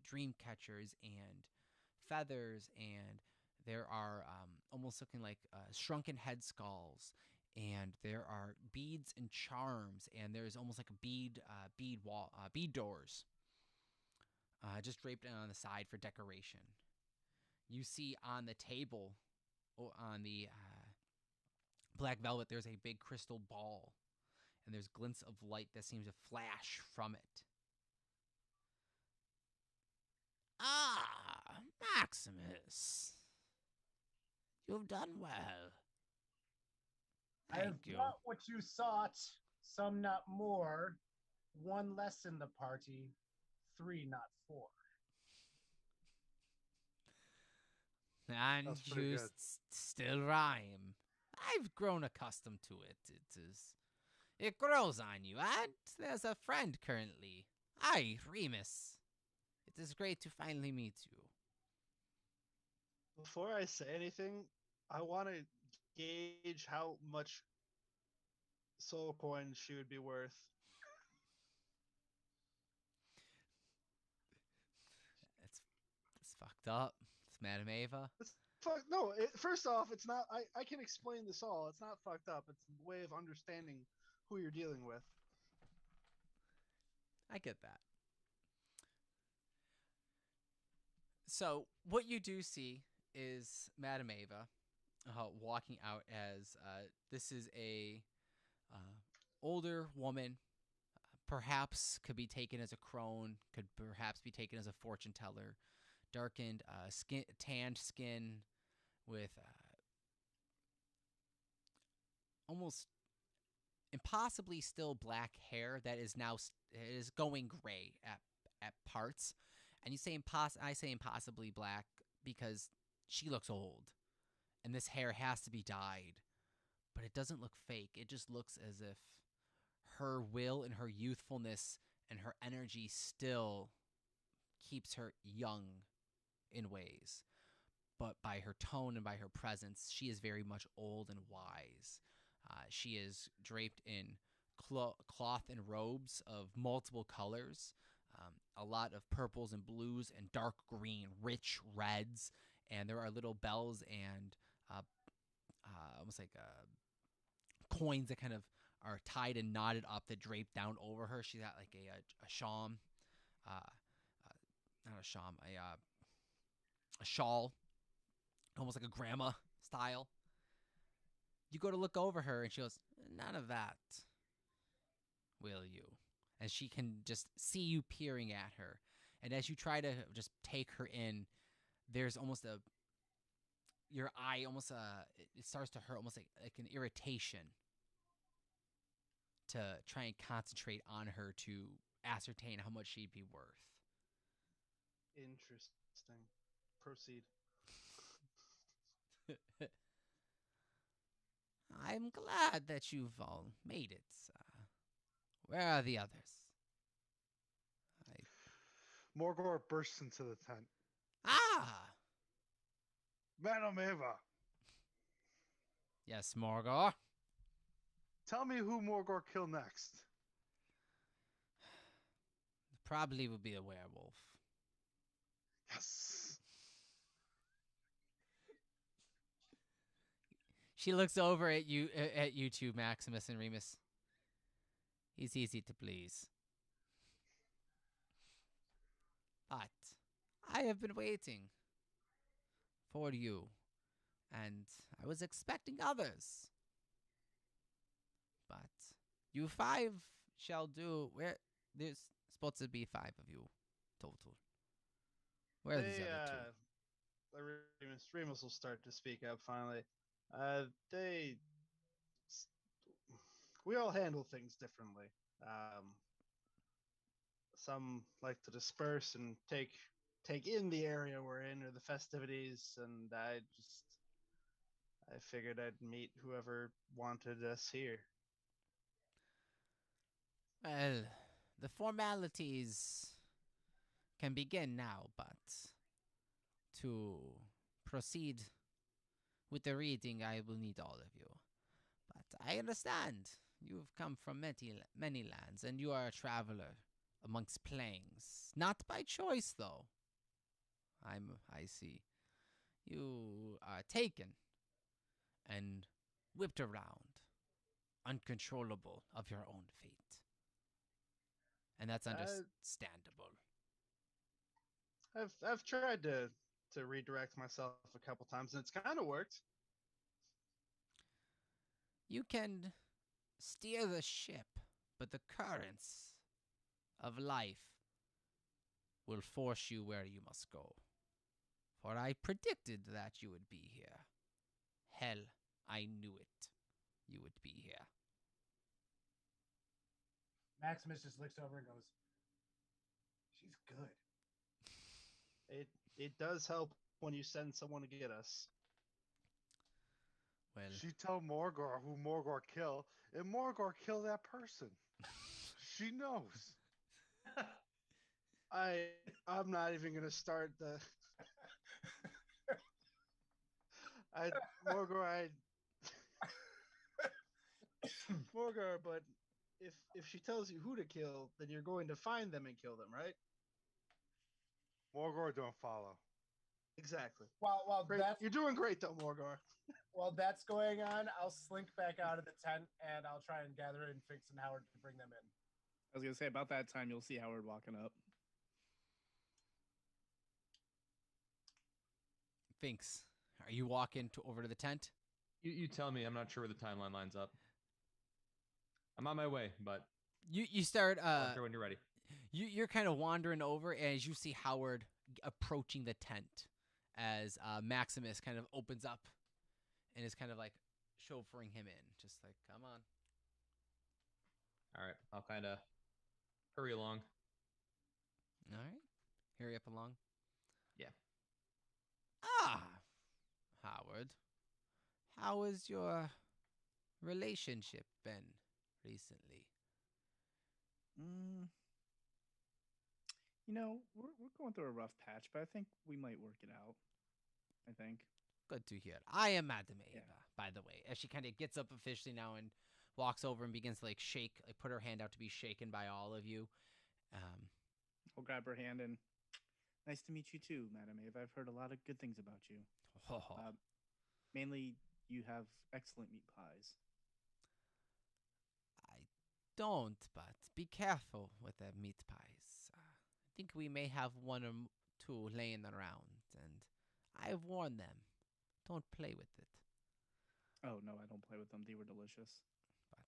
dream catchers and feathers, and there are almost looking like shrunken head skulls, and there are beads and charms, and there's almost like a bead doors just draped on the side for decoration. You see on the table, on the black velvet, there's a big crystal ball, and there's glints of light that seem to flash from it. Ah, Maximus. You've done well. I have Thank you. brought what you sought, some not more, one less in the party, three not four. And That's pretty you good. still rhyme. I've grown accustomed to it. It grows on you. And there's a friend currently. Hi, Remus. It is great to finally meet you. Before I say anything, I want to gauge how much soul coins she would be worth. It's fucked up. It's Madame Ava. It's no. First off, it's not. I can explain this all. It's not fucked up. It's a way of understanding who you're dealing with. I get that. So what you do see is Madame Ava walking out as this is a older woman. Perhaps could be taken as a crone. Could perhaps be taken as a fortune teller. Darkened tanned skin with almost impossibly still black hair that is now is going gray at parts. And you say I say impossibly black because she looks old, and this hair has to be dyed, but it doesn't look fake. It just looks as if her will and her youthfulness and her energy still keeps her young in ways. But by her tone and by her presence, she is very much old and wise. She is draped in cloth and robes of multiple colors, a lot of purples and blues and dark green, rich reds, and there are little bells and almost like coins that kind of are tied and knotted up that drape down over her. She's got like a shawm, not a shawm, a shawl, almost like a grandma style. You go to look over her, and she goes, "None of that, will you?" And she can just see you peering at her. And as you try to just take her in, there's almost your eye almost it starts to hurt, almost like an irritation to try and concentrate on her to ascertain how much she'd be worth. Interesting. Proceed. I'm glad that you've all made it. Where are the others? Morgor bursts into the tent. Ah! Madam Eva, Yes, Morgor. tell me who Morgor killed next. Probably will be a werewolf. Yes. She looks over at you two, Maximus and Remus. He's easy to please. But I have been waiting for you, and I was expecting others. But you five shall do. Where there's supposed to be five of you total. Where are these other two? Remus will start to speak up finally. They, we all handle things differently. Some like to disperse and take in the area we're in or the festivities, and I figured I'd meet whoever wanted us here. Well, the formalities can begin now, but to proceed with the reading, I will need all of you. But I understand you've come from many lands, and you are a traveler amongst planes. Not by choice, though. I see. You are taken and whipped around, uncontrollable of your own fate. And that's understandable. I've tried to redirect myself a couple times, and it's kind of worked. You can steer the ship, but the currents of life will force you where you must go. For I predicted that you would be here. Hell, I knew it. You would be here. Maximus just looks over and goes, "She's good." It does help when you send someone to get us. Well, She tell Morgor who Morgor kill, and Morgor kill that person. She knows. I'm not even gonna start the I Morgor I Morgor, but if she tells you who to kill, then you're going to find them and kill them, right? Morgor don't follow. Exactly. While Great. that's You're doing great though, Morgor. while that's going on, I'll slink back out of the tent and I'll try and gather in Finks and Howard to bring them in. I was gonna say about that time you'll see Howard walking up. Finks, are you walking over to the tent? You tell me. I'm not sure where the timeline lines up. I'm on my way, but You start I'll enter when you're ready. you're kind of wandering over as you see Howard approaching the tent as Maximus kind of opens up and is kind of like chauffeuring him in, just like, come on. All right, I'll kind of hurry along. All right, hurry up along. Yeah. Ah, Howard, how has your relationship been recently? You know, we're going through a rough patch, but I think we might work it out. I think. Good to hear. I am Madame Ava, Yeah. by the way. As she kind of gets up officially now and walks over and begins to like shake, like put her hand out to be shaken by all of you. I'll grab her hand and nice to meet you too, Madam Ava. I've heard a lot of good things about you. Mainly, you have excellent meat pies. I don't, but be careful with the meat pies. I think we may have one or two laying around, and I have warned them. Don't play with it. Oh no, I don't play with them. They were delicious But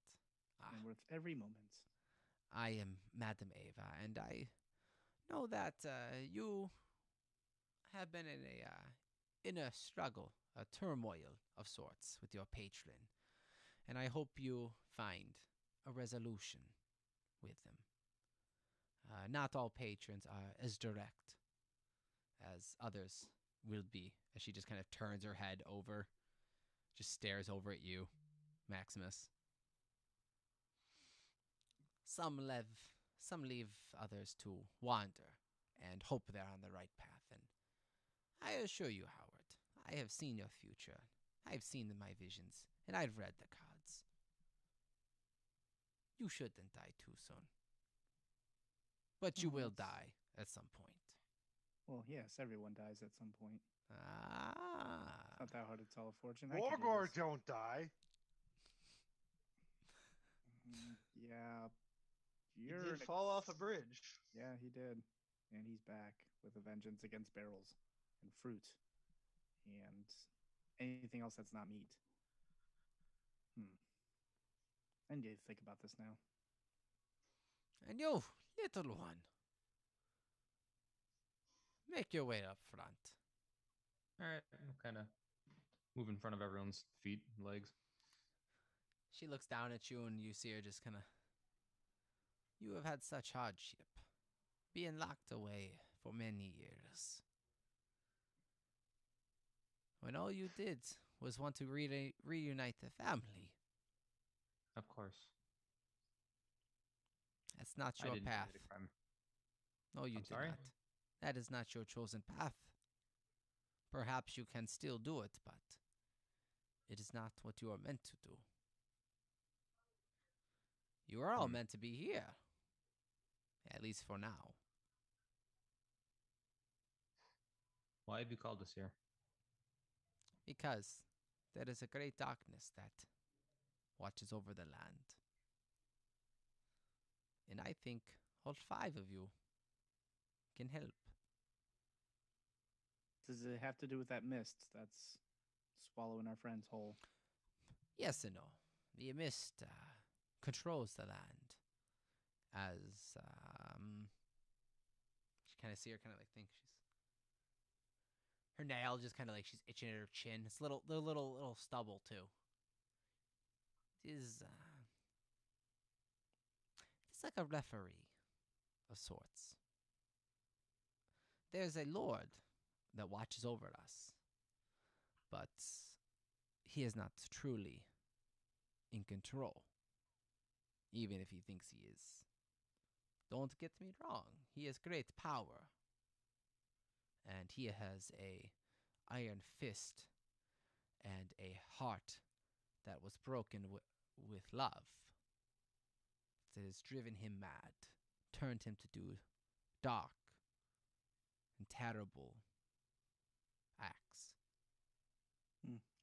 and worth every moment. I am Madame Ava, and I know that you have been in a inner struggle, a turmoil of sorts with your patron, and I hope you find a resolution with them. Not all patrons are as direct as others will be, as she just kind of turns her head over, just stares over at you, Maximus. Some leave others to wander and hope they're on the right path. And I assure you, Howard, I have seen your future. I've seen my visions, and I've read the cards. You shouldn't die too soon. But you will die at some point. Well, yes, everyone dies at some point. Ah. It's not that hard to tell a fortune. I can do Morgor this. don't die. Yeah, He did fall off a bridge. Yeah, he did, and he's back with a vengeance against barrels and fruit and anything else that's not meat. I need to think about this now. And you, little one, make your way up front. All right, I'll kind of move in front of everyone's feet and legs. She looks down at you, and you see her just kind of. You have had such hardship, being locked away for many years. When all you did was want to reunite the family. Of course. That's not I your didn't path. commit a crime. No, you I'm did sorry? not. That is not your chosen path. Perhaps you can still do it, but it is not what you are meant to do. You are all meant to be here. At least for now. Why have you called us here? Because there is a great darkness that watches over the land. And I think all 5 of you can help. Does it have to do with that mist that's swallowing our friends whole? Yes and no. the mist controls the land. As she kind of see her, kind of like think she's her nail just kind of like she's itching at her chin. It's little stubble too. It is it's like a referee of sorts. There's a lord that watches over us, but he is not truly in control, even if he thinks he is. Don't get me wrong, he has great power, and he has a iron fist and a heart that was broken with love. That has driven him mad, turned him to do dark and terrible acts.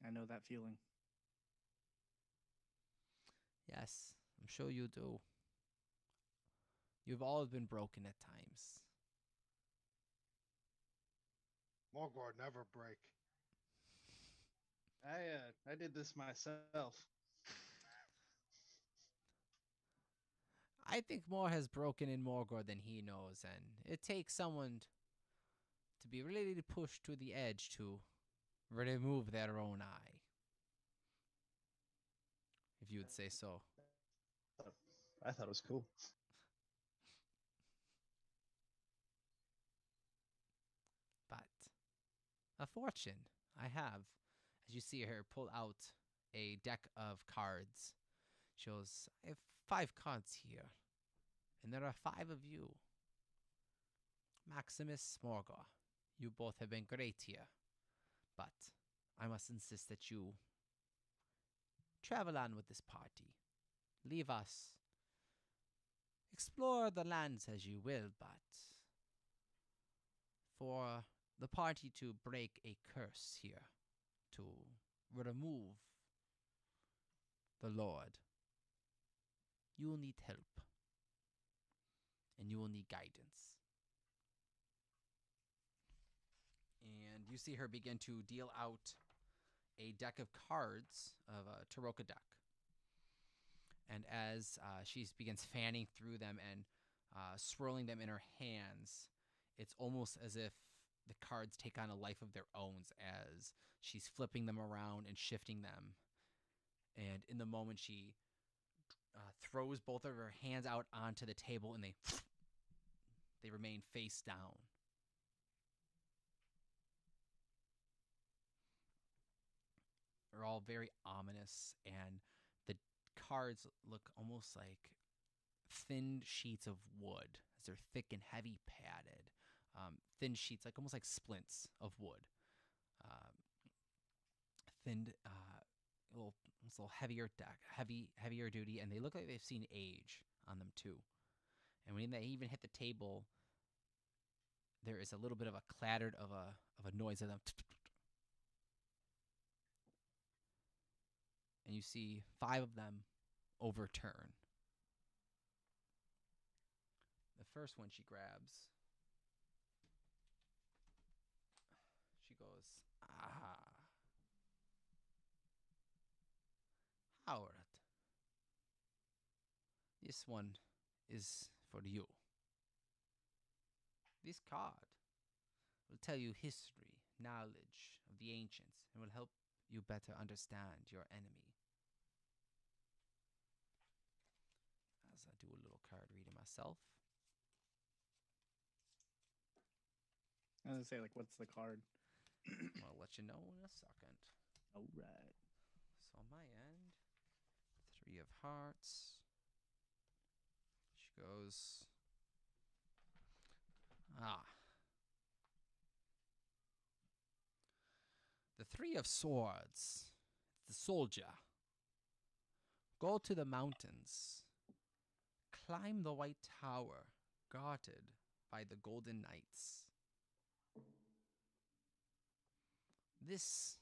I know that feeling. Yes, I'm sure you do. You've all been broken at times. Morgor never break. I did this myself. I think more has broken in Morgor than he knows, and it takes someone to be really pushed to the edge to remove their own eye. If you would say so. I thought it was cool. But a fortune I have, as you see her pull out a deck of cards. Shows I have 5 cards here, and there are 5 of you. Maximus, Morgor, you both have been great here, but I must insist that you travel on with this party. Leave us. Explore the lands as you will, but for the party to break a curse here, to remove the Lord, you will need help, and you will need guidance. And you see her begin to deal out a deck of cards of a Taroka deck. And as she begins fanning through them and swirling them in her hands, it's almost as if the cards take on a life of their own as she's flipping them around and shifting them. And in the moment, she throws both of her hands out onto the table, and they remain face down. They're all very ominous, and the cards look almost like thin sheets of wood, as they're thick and heavy padded. Thin sheets, like almost like splints of wood. Thin, it's a little heavier deck, heavier duty, and they look like they've seen age on them too. And when they even hit the table, there is a little bit of a clatter of a noise of them. And you see 5 of them overturn. The first one she grabs, she goes, Howard, this one is for you. This card will tell you history, knowledge of the ancients, and will help you better understand your enemy. As I do a little card reading myself. I was gonna say, like, what's the card? I'll let you know in a second. All right. So on my end, 3 of hearts. She goes, the 3 of swords. The soldier. Go to the mountains. Climb the white tower, guarded by the golden knights. This,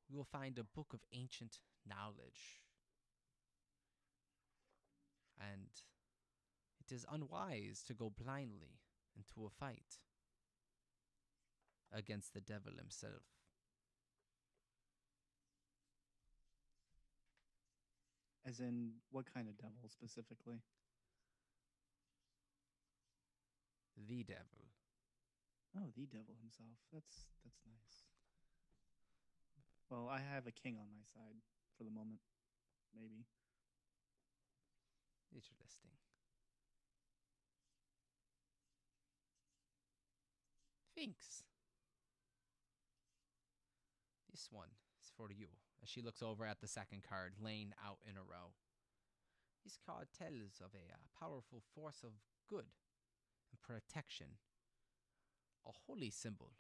you will find a book of ancient knowledge. And it is unwise to go blindly into a fight against the devil himself. As in, what kind of devil specifically? The devil. Oh, the devil himself. That's nice. Well, I have a king on my side for the moment. Maybe. Interesting. Thanks. This one is for you. As she looks over at the second card laying out in a row. This card tells of a powerful force of good and protection. A holy symbol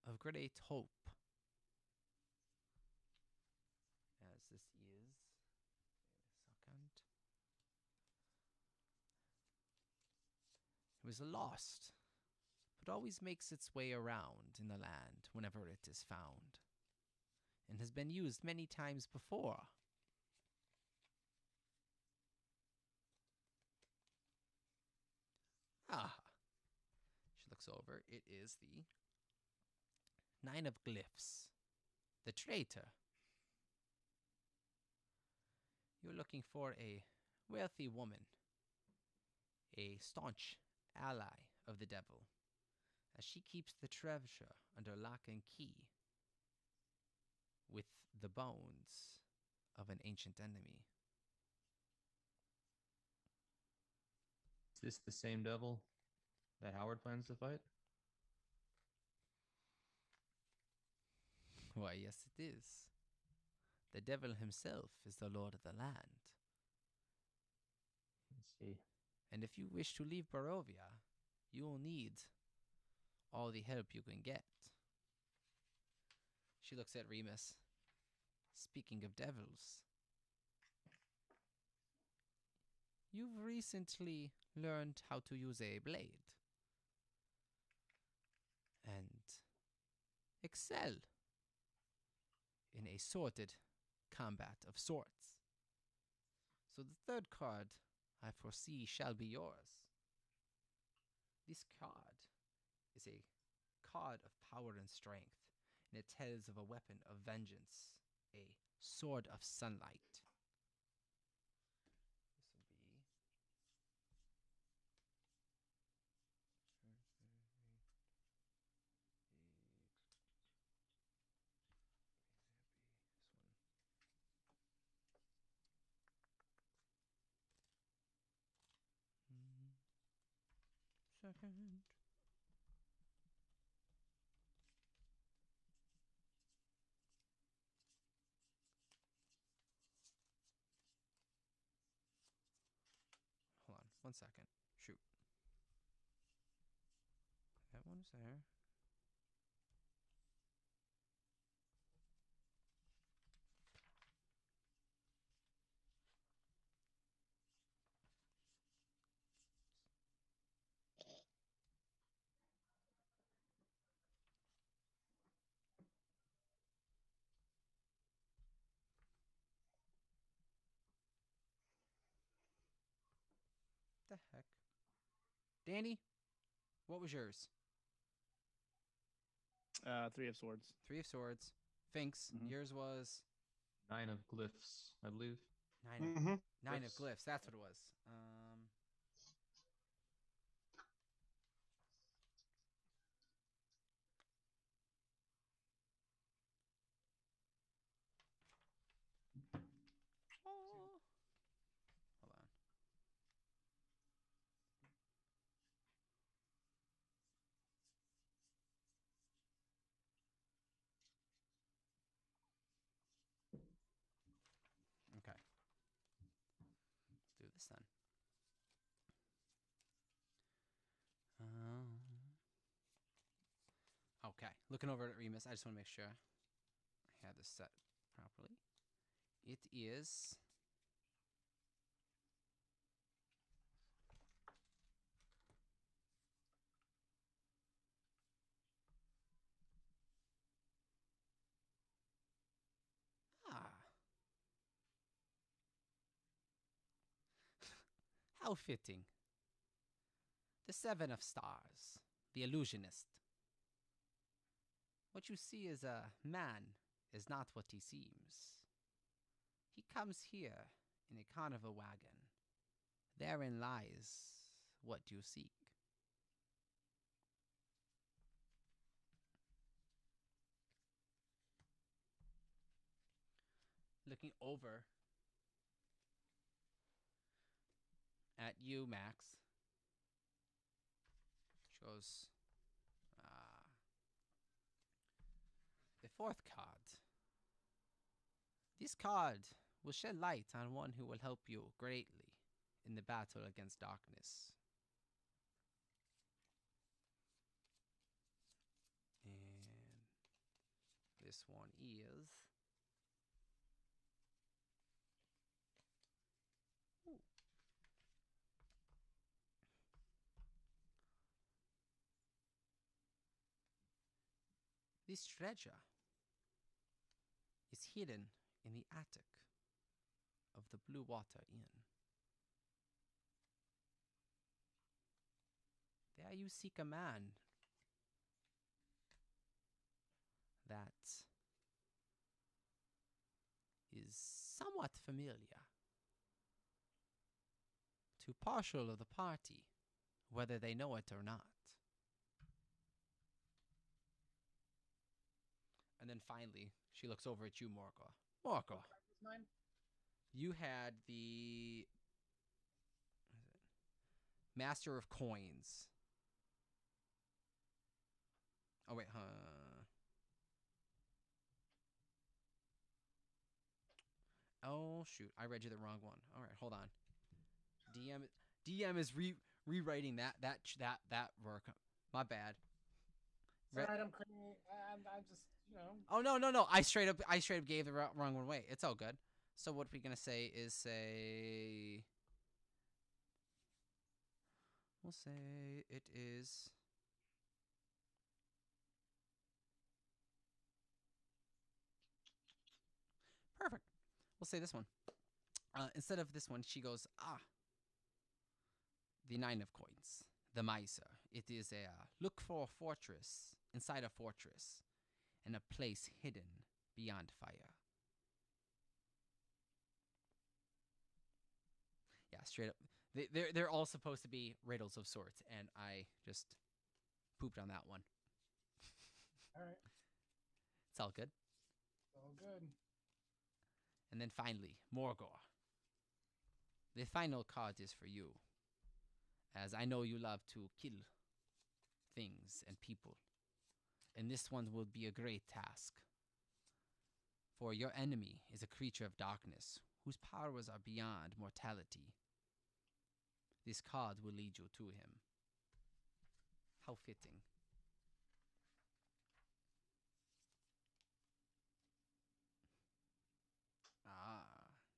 of great hope. As this is... Wait a second. It was lost, but always makes its way around in the land whenever it is found, and has been used many times before. Ah, she looks over. It is the Nine of Glyphs, the traitor. You're looking for a wealthy woman, a staunch ally of the devil, as she keeps the treasure under lock and key with the bones of an ancient enemy. Is this the same devil that Howard plans to fight? Why, yes, it is. The devil himself is the lord of the land. Let's see. And if you wish to leave Barovia, you will need all the help you can get. She looks at Remus. Speaking of devils, you've recently learned how to use a blade and excel in a sorted combat of sorts. So the third card I foresee shall be yours. This card is a card of power and strength, and it tells of a weapon of vengeance, a sword of sunlight. This will be... Second. Hold on, 1 second. Shoot. That one is there. The heck? Danny, what was yours? Three of Swords. Three of Swords. Finks, Mhm. yours was 9 of Glyphs, I believe. nine of Glyphs. glyphs. That's what it was. Oh. Hold on. Okay. Let's do this then. Okay. Looking over at Remus, I just want to make sure I have this set properly. It is... Ah. How fitting. The Seven of Stars, the illusionist. What you see as a man is not what he seems. He comes here in a carnival wagon. Therein lies what you seek. Looking over at you, Max, she goes, ah, the fourth card. This card will shed light on one who will help you greatly in the battle against darkness. And this one is. Ooh. This treasure is hidden in the attic of the Blue Water Inn. There you seek a man that is somewhat familiar to partial of the party, whether they know it or not. And then finally, she looks over at you, Morgor. Morgor, Was mine? you had the Master of Coins. Oh, wait, Oh, shoot. I read you the wrong one. All right, hold on. DM is rewriting that work. My bad. It's all right. I'm just, you know. Oh, no. I straight up gave the wrong one away. It's all good. So what we're going to say is we'll say it is perfect. We'll say this one. Instead of this one, she goes, the Nine of Coins, the Miser. It is a look for a fortress, inside a fortress, and a place hidden beyond fire. Yeah, straight up. They're all supposed to be riddles of sorts, and I just pooped on that one. All right. It's all good. All good. And then finally, Morgor. The final card is for you, as I know you love to kill things and people. And this one will be a great task. For your enemy is a creature of darkness, whose powers are beyond mortality. This card will lead you to him. How fitting.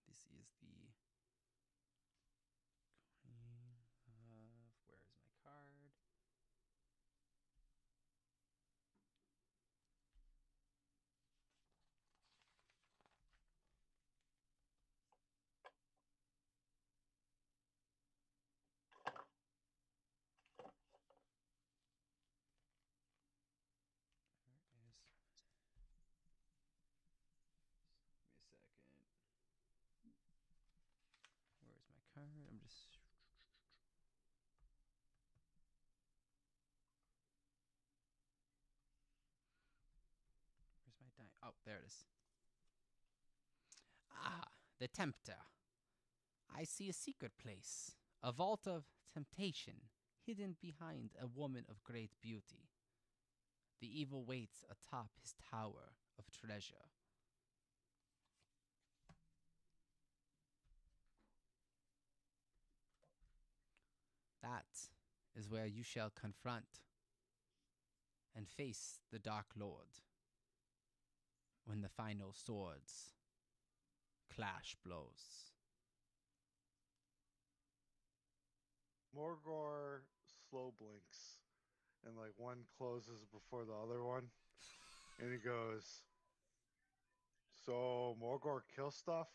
This is the Queen of. Where is my card? There is. Give me a second. Where's my card? I'm just. Where's my die? Oh, there it is. The Tempter. I see a secret place, a vault of temptation, hidden behind a woman of great beauty. The evil waits atop his tower of treasure. That is where you shall confront and face the Dark Lord when the final swords clash blows. Morgor slow blinks, and like one closes before the other one, and he goes, "So Morgor kill stuff?"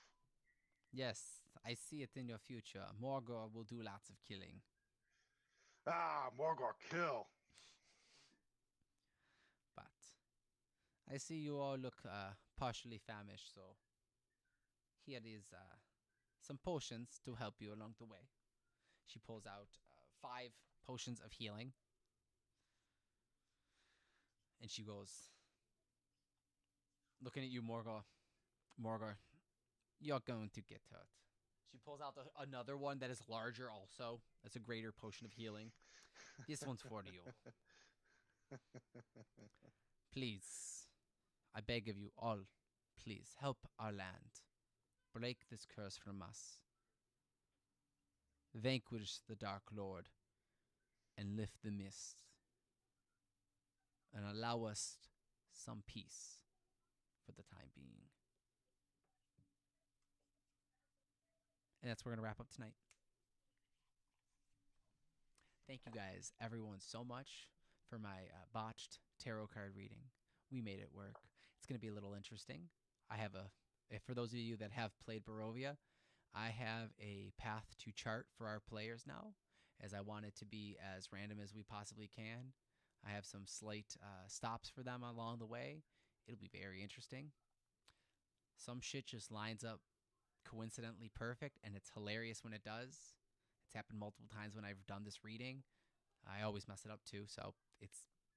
Yes, I see it in your future. Morgor will do lots of killing. Morgor kill. But I see you all look partially famished, so here is some potions to help you along the way. She pulls out 5 potions of healing. And she goes, looking at you, Morgor. Morgor, you're going to get hurt. She pulls out another one that is larger also. That's a greater potion of healing. This one's for you. Please, I beg of you all, please help our land. Break this curse from us. Vanquish the Dark Lord and lift the mist. And allow us some peace for the time being. And that's where we're going to wrap up tonight. Thank you guys, everyone, so much for my botched tarot card reading. We made it work. It's going to be a little interesting. For those of you that have played Barovia, I have a path to chart for our players now, as I want it to be as random as we possibly can. I have some slight stops for them along the way. It'll be very interesting. Some shit just lines up coincidentally perfect, and it's hilarious when it does. It's happened multiple times when I've done this reading. I always mess it up too, so it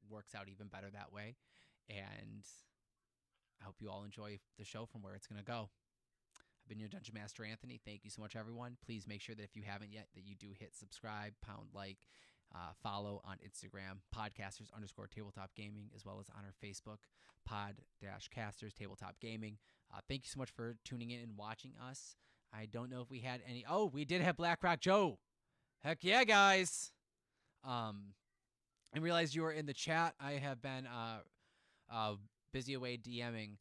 works out even better that way. And I hope you all enjoy the show from where it's going to go. I've been your Dungeon Master, Anthony. Thank you so much, everyone. Please make sure that if you haven't yet, that you do hit subscribe, pound like, follow on Instagram, podcasters_tabletop gaming, as well as on our Facebook, pod-casters tabletop gaming. Thank you so much for tuning in and watching us. I don't know if we had any. Oh, we did have Black Rock Joe. Heck yeah, guys. I realized you were in the chat. I have been busy away DMing.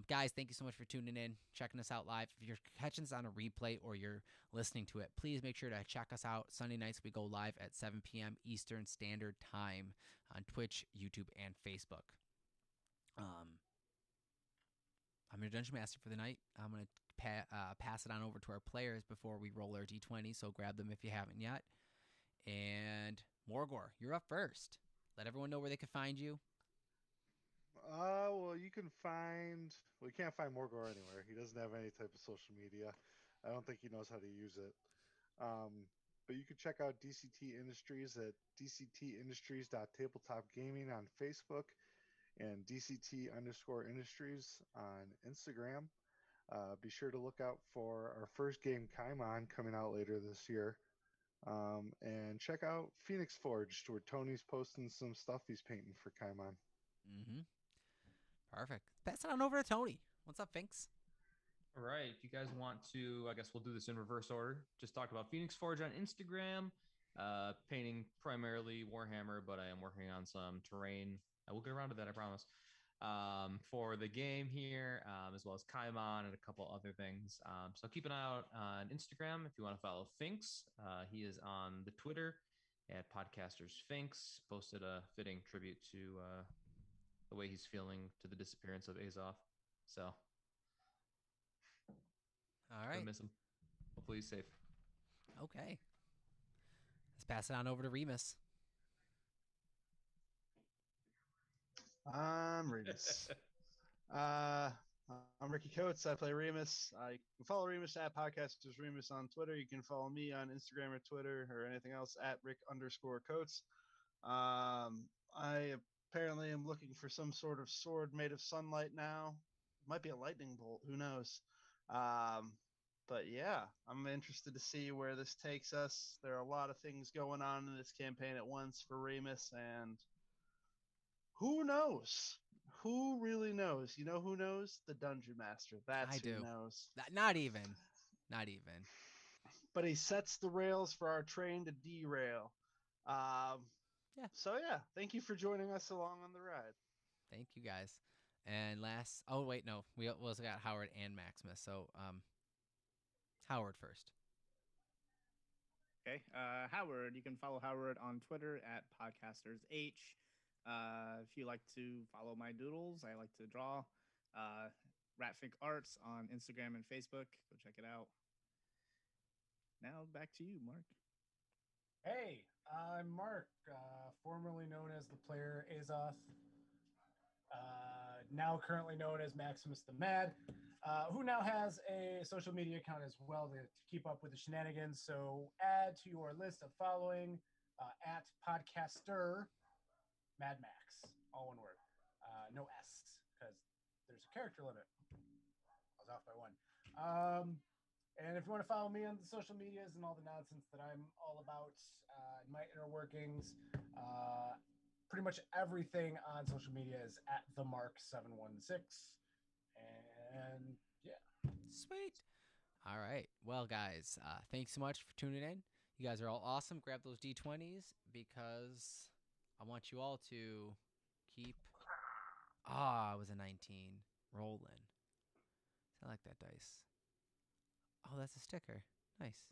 Guys, thank you so much for tuning in, checking us out live. If you're catching this on a replay or you're listening to it, please make sure to check us out. Sunday nights, we go live at 7 p.m. Eastern Standard Time on Twitch, YouTube, and Facebook. I'm your Dungeon Master for the night. I'm going to pass it on over to our players before we roll our D20, so grab them if you haven't yet. And Morgor, you're up first. Let everyone know where they can find you. Well, you can find. We can't find Morgor anywhere. He doesn't have any type of social media. I don't think he knows how to use it. But you can check out DCT Industries at dctindustries.tabletopgaming on Facebook and DCT_industries on Instagram. Be sure to look out for our first game, Kaimon, coming out later this year. And check out Phoenix Forged, where Tony's posting some stuff he's painting for Kaimon. Mm-hmm. Perfect. Pass it on over to Tony. What's up, Finks? All right. If you guys want to, I guess we'll do this in reverse order. Just talk about Phoenix Forge on Instagram. Painting primarily Warhammer, but I am working on some terrain. I will get around to that, I promise. For the game here, as well as Kaimon and a couple other things. So keep an eye out on Instagram if you want to follow Finks. He is on the Twitter at Podcasters Finks. Posted a fitting tribute to the way he's feeling to the disappearance of Azoth. So, all I right. miss him. Hopefully he's safe. Okay. Let's pass it on over to Remus. I'm Remus. I'm Ricky Coates. I play Remus. You can follow Remus at Podcasters Remus on Twitter. You can follow me on Instagram or Twitter or anything else at Rick_Coates. I apparently am looking for some sort of sword made of sunlight now. Might be a lightning bolt. Who knows? But yeah, I'm interested to see where this takes us. There are a lot of things going on in this campaign at once for Remus, and who knows? Who really knows? You know who knows? The Dungeon Master. That's I do. who knows. Not even. Not even. But he sets the rails for our train to derail. Yeah. So yeah, thank you for joining us along on the ride. Thank you, guys. And last, oh wait, no, we also got Howard and Maximus. So, Howard first. Okay. Howard, you can follow Howard on Twitter at podcastersH. If you like to follow my doodles, I like to draw. Ratfink Arts on Instagram and Facebook. Go check it out. Now back to you, Mark. Hey, I'm Mark, formerly known as the player Azoth, now currently known as Maximus the Mad. who now has a social media account as well to keep up with the shenanigans. So add to your list of following at podcaster Mad Max, all one word, no S, because there's a character limit. I was off by one. And if you want to follow me on the social medias and all the nonsense that I'm all about, my inner workings, pretty much everything on social media is at the Mark716. And yeah. Sweet. All right. Well, guys, thanks so much for tuning in. You guys are all awesome. Grab those D20s because I want you all to keep. Ah, it was a 19. Rolling. I like that dice. Oh, that's a sticker. Nice.